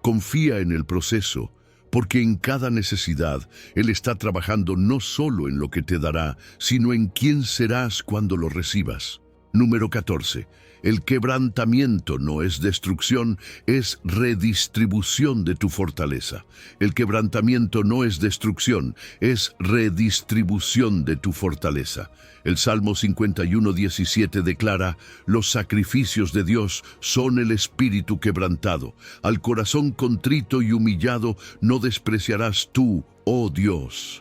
Confía en el proceso, porque en cada necesidad Él está trabajando no solo en lo que te dará, sino en quién serás cuando lo recibas. Número 14. El quebrantamiento no es destrucción, es redistribución de tu fortaleza. El quebrantamiento no es destrucción, es redistribución de tu fortaleza. El Salmo 51:17 declara: los sacrificios de Dios son el espíritu quebrantado. Al corazón contrito y humillado no despreciarás tú, oh Dios.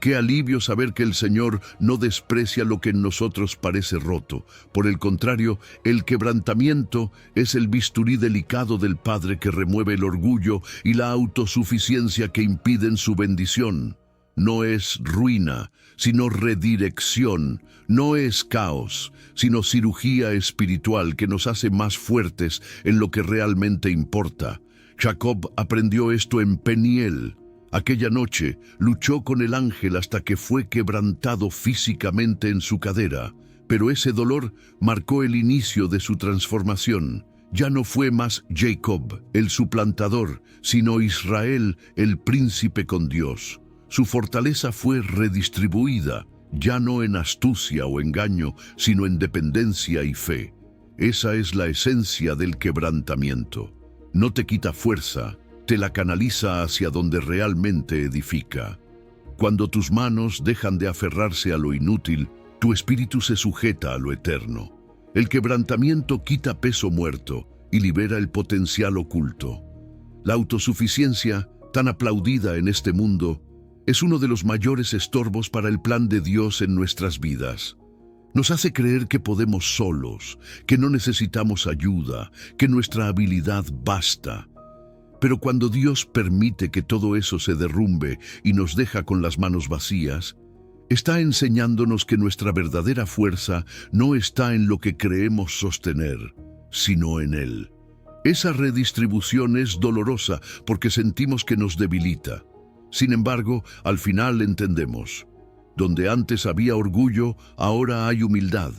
Qué alivio saber que el Señor no desprecia lo que en nosotros parece roto. Por el contrario, el quebrantamiento es el bisturí delicado del Padre que remueve el orgullo y la autosuficiencia que impiden su bendición. No es ruina, sino redirección. No es caos, sino cirugía espiritual que nos hace más fuertes en lo que realmente importa. Jacob aprendió esto en Peniel. Aquella noche luchó con el ángel hasta que fue quebrantado físicamente en su cadera, pero ese dolor marcó el inicio de su transformación. Ya no fue más Jacob, el suplantador, sino Israel, el príncipe con Dios. Su fortaleza fue redistribuida, ya no en astucia o engaño, sino en dependencia y fe. Esa es la esencia del quebrantamiento. No te quita fuerza, te la canaliza hacia donde realmente edifica. Cuando tus manos dejan de aferrarse a lo inútil, tu espíritu se sujeta a lo eterno. El quebrantamiento quita peso muerto y libera el potencial oculto. La autosuficiencia, tan aplaudida en este mundo, es uno de los mayores estorbos para el plan de Dios en nuestras vidas. Nos hace creer que podemos solos, que no necesitamos ayuda, que nuestra habilidad basta. Pero cuando Dios permite que todo eso se derrumbe y nos deja con las manos vacías, está enseñándonos que nuestra verdadera fuerza no está en lo que creemos sostener, sino en Él. Esa redistribución es dolorosa porque sentimos que nos debilita. Sin embargo, al final entendemos: donde antes había orgullo, ahora hay humildad.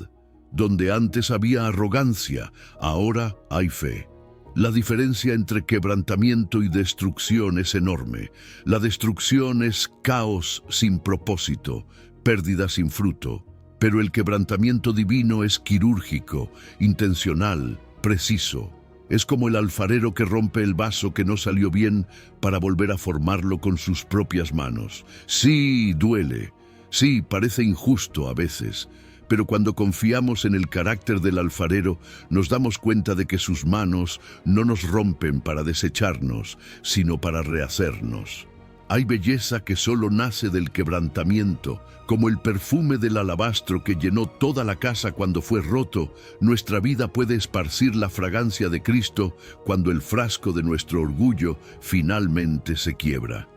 Donde antes había arrogancia, ahora hay fe. La diferencia entre quebrantamiento y destrucción es enorme. La destrucción es caos sin propósito, pérdida sin fruto. Pero el quebrantamiento divino es quirúrgico, intencional, preciso. Es como el alfarero que rompe el vaso que no salió bien para volver a formarlo con sus propias manos. Sí, duele. Sí, parece injusto a veces. Pero cuando confiamos en el carácter del alfarero, nos damos cuenta de que sus manos no nos rompen para desecharnos, sino para rehacernos. Hay belleza que solo nace del quebrantamiento, como el perfume del alabastro que llenó toda la casa cuando fue roto. Nuestra vida puede esparcir la fragancia de Cristo cuando el frasco de nuestro orgullo finalmente se quiebra.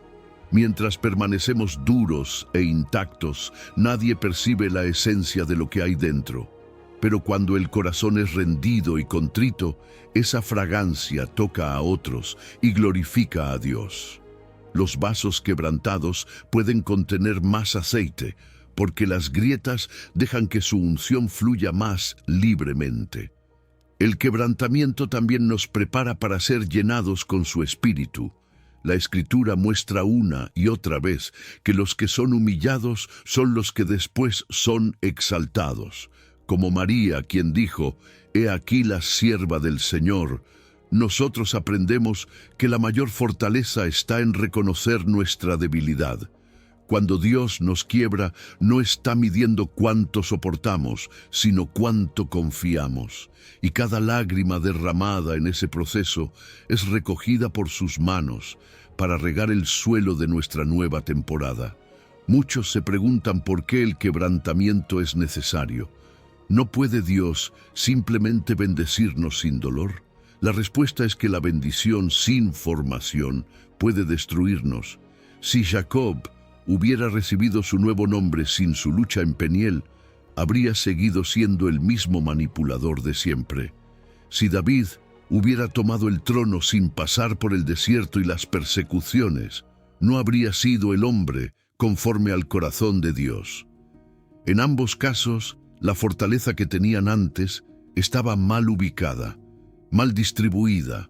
Mientras permanecemos duros e intactos, nadie percibe la esencia de lo que hay dentro. Pero cuando el corazón es rendido y contrito, esa fragancia toca a otros y glorifica a Dios. Los vasos quebrantados pueden contener más aceite, porque las grietas dejan que su unción fluya más libremente. El quebrantamiento también nos prepara para ser llenados con su espíritu. La Escritura muestra una y otra vez que los que son humillados son los que después son exaltados. Como María, quien dijo, «He aquí la sierva del Señor», nosotros aprendemos que la mayor fortaleza está en reconocer nuestra debilidad. Cuando Dios nos quiebra, no está midiendo cuánto soportamos, sino cuánto confiamos. Y cada lágrima derramada en ese proceso es recogida por sus manos para regar el suelo de nuestra nueva temporada. Muchos se preguntan por qué el quebrantamiento es necesario. ¿No puede Dios simplemente bendecirnos sin dolor? La respuesta es que la bendición sin formación puede destruirnos. Si Jacob hubiera recibido su nuevo nombre sin su lucha en Peniel, habría seguido siendo el mismo manipulador de siempre. Si David hubiera tomado el trono sin pasar por el desierto y las persecuciones, no habría sido el hombre conforme al corazón de Dios. En ambos casos, la fortaleza que tenían antes estaba mal ubicada, mal distribuida.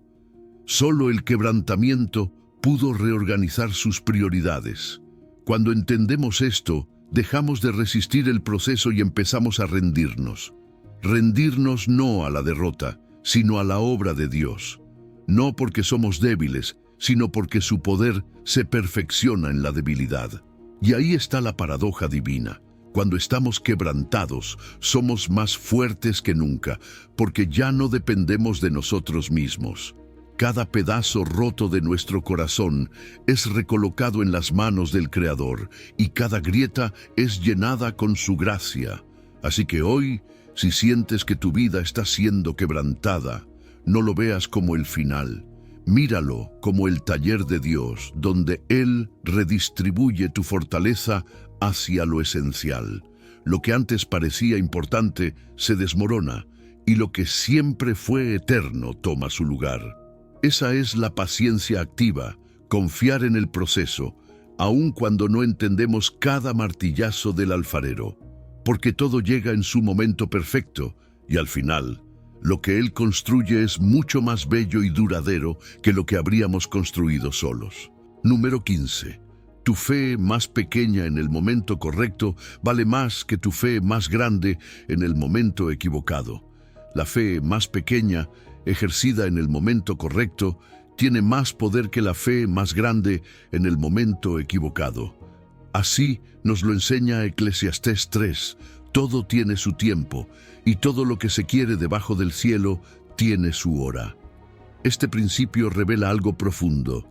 Solo el quebrantamiento pudo reorganizar sus prioridades. Cuando entendemos esto, dejamos de resistir el proceso y empezamos a rendirnos. Rendirnos no a la derrota, sino a la obra de Dios. No porque somos débiles, sino porque su poder se perfecciona en la debilidad. Y ahí está la paradoja divina. Cuando estamos quebrantados, somos más fuertes que nunca, porque ya no dependemos de nosotros mismos. Cada pedazo roto de nuestro corazón es recolocado en las manos del Creador, y cada grieta es llenada con su gracia. Así que hoy, si sientes que tu vida está siendo quebrantada, no lo veas como el final. Míralo como el taller de Dios, donde Él redistribuye tu fortaleza hacia lo esencial. Lo que antes parecía importante se desmorona, y lo que siempre fue eterno toma su lugar. Esa es la paciencia activa, confiar en el proceso, aun cuando no entendemos cada martillazo del alfarero, porque todo llega en su momento perfecto, y al final, lo que Él construye es mucho más bello y duradero que lo que habríamos construido solos. Número 15. Tu fe más pequeña en el momento correcto vale más que tu fe más grande en el momento equivocado. La fe más pequeña, ejercida en el momento correcto, tiene más poder que la fe más grande en el momento equivocado. Así nos lo enseña Eclesiastés 3. Todo tiene su tiempo, y todo lo que se quiere debajo del cielo tiene su hora. Este principio revela algo profundo,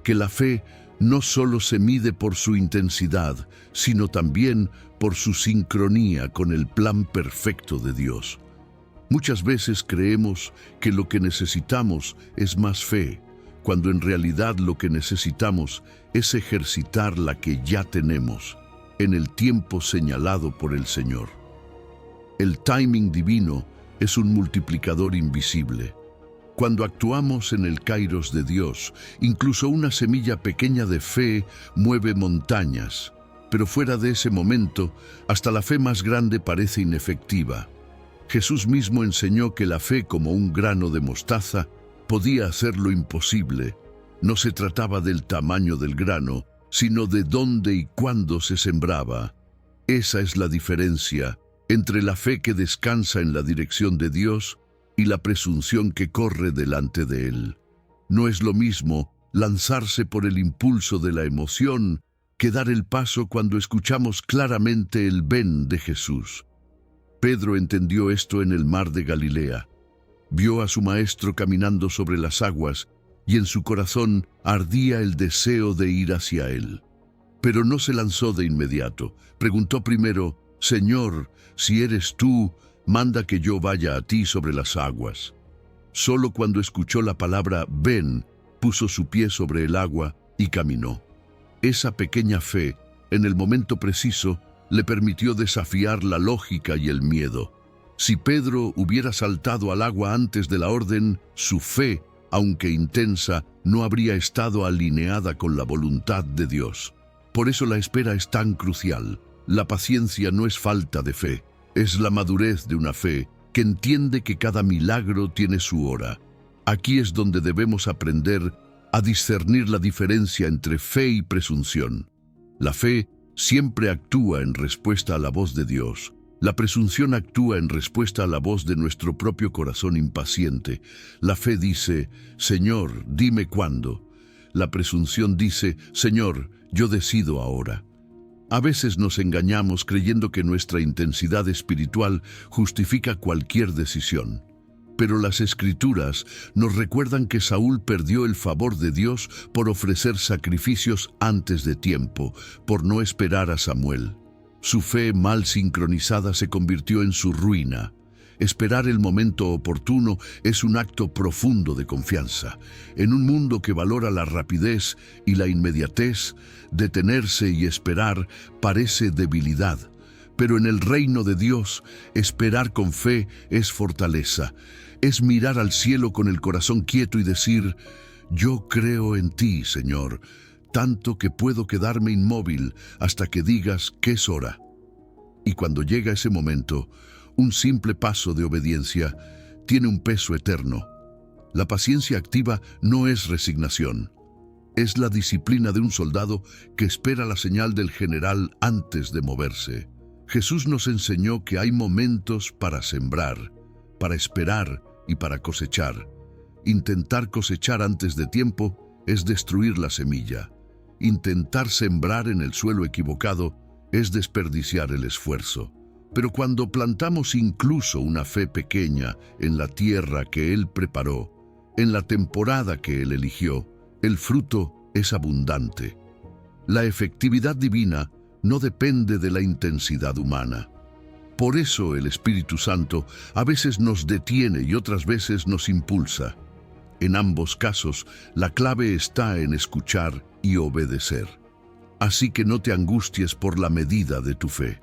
que la fe no solo se mide por su intensidad, sino también por su sincronía con el plan perfecto de Dios. Muchas veces creemos que lo que necesitamos es más fe, cuando en realidad lo que necesitamos es ejercitar la que ya tenemos, en el tiempo señalado por el Señor. El timing divino es un multiplicador invisible. Cuando actuamos en el kairos de Dios, incluso una semilla pequeña de fe mueve montañas, pero fuera de ese momento, hasta la fe más grande parece inefectiva. Jesús mismo enseñó que la fe, como un grano de mostaza, podía hacer lo imposible. No se trataba del tamaño del grano, sino de dónde y cuándo se sembraba. Esa es la diferencia entre la fe que descansa en la dirección de Dios y la presunción que corre delante de Él. No es lo mismo lanzarse por el impulso de la emoción que dar el paso cuando escuchamos claramente el ven de Jesús. Pedro entendió esto en el mar de Galilea. Vio a su maestro caminando sobre las aguas y en su corazón ardía el deseo de ir hacia él. Pero no se lanzó de inmediato. Preguntó primero: «Señor, si eres tú, manda que yo vaya a ti sobre las aguas». Solo cuando escuchó la palabra «ven», puso su pie sobre el agua y caminó. Esa pequeña fe, en el momento preciso, le permitió desafiar la lógica y el miedo. Si Pedro hubiera saltado al agua antes de la orden, su fe, aunque intensa, no habría estado alineada con la voluntad de Dios. Por eso la espera es tan crucial. La paciencia no es falta de fe, es la madurez de una fe que entiende que cada milagro tiene su hora. Aquí es donde debemos aprender a discernir la diferencia entre fe y presunción. La fe siempre actúa en respuesta a la voz de Dios. La presunción actúa en respuesta a la voz de nuestro propio corazón impaciente. La fe dice: «Señor, dime cuándo». La presunción dice: «Señor, yo decido ahora». A veces nos engañamos creyendo que nuestra intensidad espiritual justifica cualquier decisión. Pero las Escrituras nos recuerdan que Saúl perdió el favor de Dios por ofrecer sacrificios antes de tiempo, por no esperar a Samuel. Su fe mal sincronizada se convirtió en su ruina. Esperar el momento oportuno es un acto profundo de confianza. En un mundo que valora la rapidez y la inmediatez, detenerse y esperar parece debilidad. Pero en el reino de Dios, esperar con fe es fortaleza. Es mirar al cielo con el corazón quieto y decir: «Yo creo en ti, Señor, tanto que puedo quedarme inmóvil hasta que digas que es hora». Y cuando llega ese momento, un simple paso de obediencia tiene un peso eterno. La paciencia activa no es resignación. Es la disciplina de un soldado que espera la señal del general antes de moverse. Jesús nos enseñó que hay momentos para sembrar, para esperar y para cosechar. Intentar cosechar antes de tiempo es destruir la semilla. Intentar sembrar en el suelo equivocado es desperdiciar el esfuerzo. Pero cuando plantamos incluso una fe pequeña en la tierra que Él preparó, en la temporada que Él eligió, el fruto es abundante. La efectividad divina no depende de la intensidad humana. Por eso el Espíritu Santo a veces nos detiene y otras veces nos impulsa. En ambos casos, la clave está en escuchar y obedecer. Así que no te angusties por la medida de tu fe.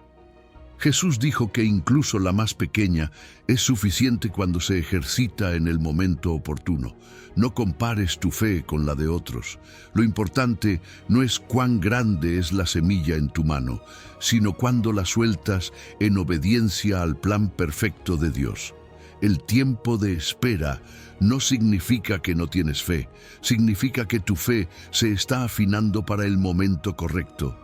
Jesús dijo que incluso la más pequeña es suficiente cuando se ejercita en el momento oportuno. No compares tu fe con la de otros. Lo importante no es cuán grande es la semilla en tu mano, sino cuándo la sueltas en obediencia al plan perfecto de Dios. El tiempo de espera no significa que no tienes fe, significa que tu fe se está afinando para el momento correcto.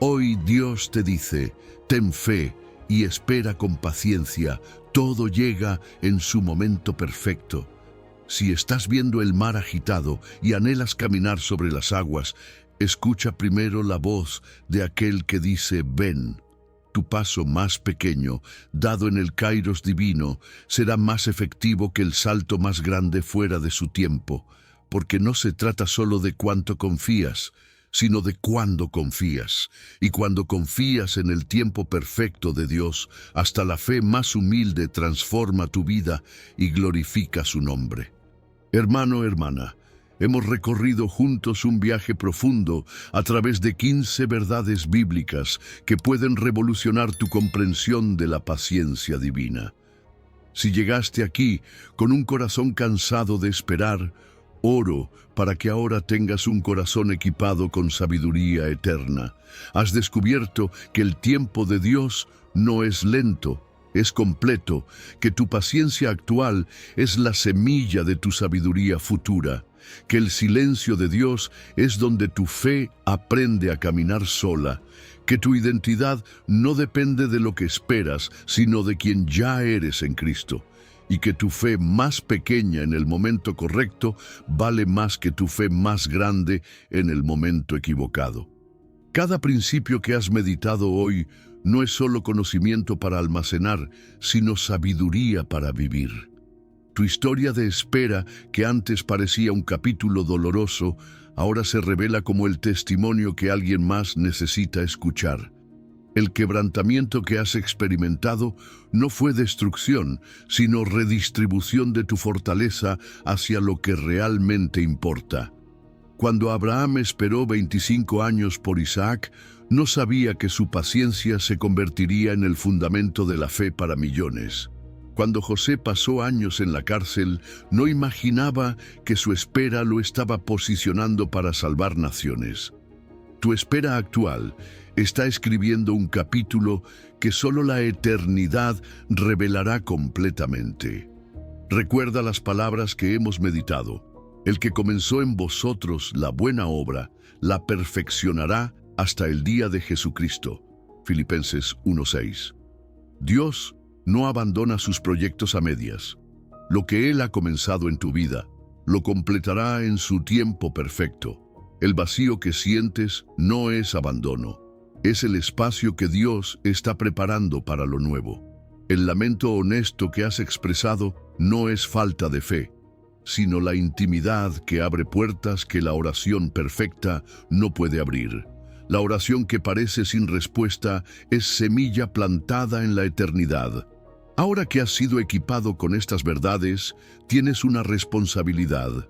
Hoy Dios te dice: ten fe y espera con paciencia, todo llega en su momento perfecto. Si estás viendo el mar agitado y anhelas caminar sobre las aguas, escucha primero la voz de aquel que dice: ven. Tu paso más pequeño, dado en el kairos divino, será más efectivo que el salto más grande fuera de su tiempo, porque no se trata solo de cuánto confías, sino de cuándo confías. Y cuando confías en el tiempo perfecto de Dios, hasta la fe más humilde transforma tu vida y glorifica su nombre. Hermano, hermana, hemos recorrido juntos un viaje profundo a través de 15 verdades bíblicas que pueden revolucionar tu comprensión de la paciencia divina. Si llegaste aquí con un corazón cansado de esperar, oro para que ahora tengas un corazón equipado con sabiduría eterna. Has descubierto que el tiempo de Dios no es lento, es completo, que tu paciencia actual es la semilla de tu sabiduría futura, que el silencio de Dios es donde tu fe aprende a caminar sola, que tu identidad no depende de lo que esperas, sino de quien ya eres en Cristo, y que tu fe más pequeña en el momento correcto vale más que tu fe más grande en el momento equivocado. Cada principio que has meditado hoy no es solo conocimiento para almacenar, sino sabiduría para vivir. Tu historia de espera, que antes parecía un capítulo doloroso, ahora se revela como el testimonio que alguien más necesita escuchar. El quebrantamiento que has experimentado no fue destrucción, sino redistribución de tu fortaleza hacia lo que realmente importa. Cuando Abraham esperó 25 años por Isaac, no sabía que su paciencia se convertiría en el fundamento de la fe para millones. Cuando José pasó años en la cárcel, no imaginaba que su espera lo estaba posicionando para salvar naciones. Tu espera actual está escribiendo un capítulo que solo la eternidad revelará completamente. Recuerda las palabras que hemos meditado. El que comenzó en vosotros la buena obra, la perfeccionará hasta el día de Jesucristo. Filipenses 1:6. Dios no abandona sus proyectos a medias. Lo que Él ha comenzado en tu vida, lo completará en su tiempo perfecto. El vacío que sientes no es abandono, es el espacio que Dios está preparando para lo nuevo. El lamento honesto que has expresado no es falta de fe, sino la intimidad que abre puertas que la oración perfecta no puede abrir. La oración que parece sin respuesta es semilla plantada en la eternidad. Ahora que has sido equipado con estas verdades, tienes una responsabilidad: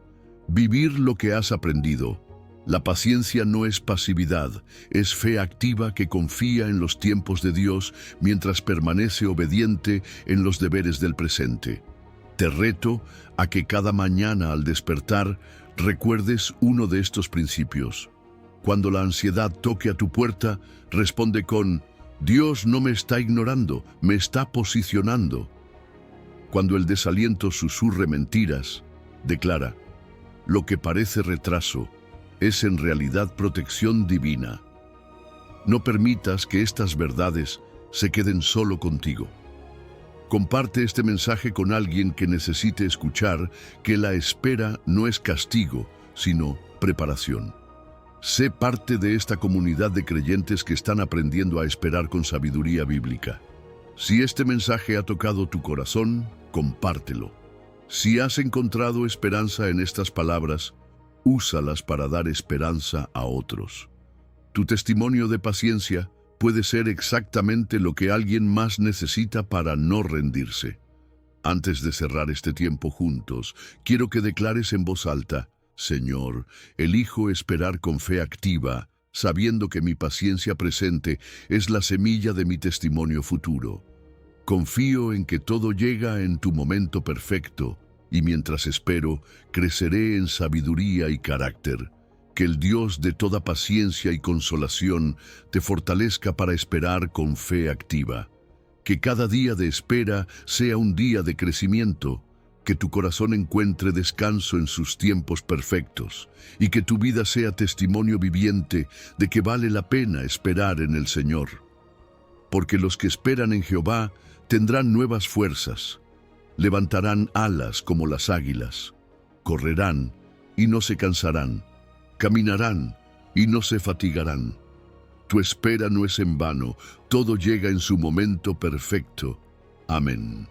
vivir lo que has aprendido. La paciencia no es pasividad, es fe activa que confía en los tiempos de Dios mientras permanece obediente en los deberes del presente. Te reto a que cada mañana al despertar recuerdes uno de estos principios. Cuando la ansiedad toque a tu puerta, responde con: Dios no me está ignorando, me está posicionando. Cuando el desaliento susurre mentiras, declara: lo que parece retraso es en realidad protección divina. No permitas que estas verdades se queden solo contigo. Comparte este mensaje con alguien que necesite escuchar que la espera no es castigo, sino preparación. Sé parte de esta comunidad de creyentes que están aprendiendo a esperar con sabiduría bíblica. Si este mensaje ha tocado tu corazón, compártelo. Si has encontrado esperanza en estas palabras, úsalas para dar esperanza a otros. Tu testimonio de paciencia puede ser exactamente lo que alguien más necesita para no rendirse. Antes de cerrar este tiempo juntos, quiero que declares en voz alta: Señor, elijo esperar con fe activa, sabiendo que mi paciencia presente es la semilla de mi testimonio futuro. Confío en que todo llega en tu momento perfecto, y mientras espero, creceré en sabiduría y carácter. Que el Dios de toda paciencia y consolación te fortalezca para esperar con fe activa. Que cada día de espera sea un día de crecimiento, que tu corazón encuentre descanso en sus tiempos perfectos, y que tu vida sea testimonio viviente de que vale la pena esperar en el Señor. Porque los que esperan en Jehová tendrán nuevas fuerzas. Levantarán alas como las águilas, correrán y no se cansarán, caminarán y no se fatigarán. Tu espera no es en vano, todo llega en su momento perfecto. Amén.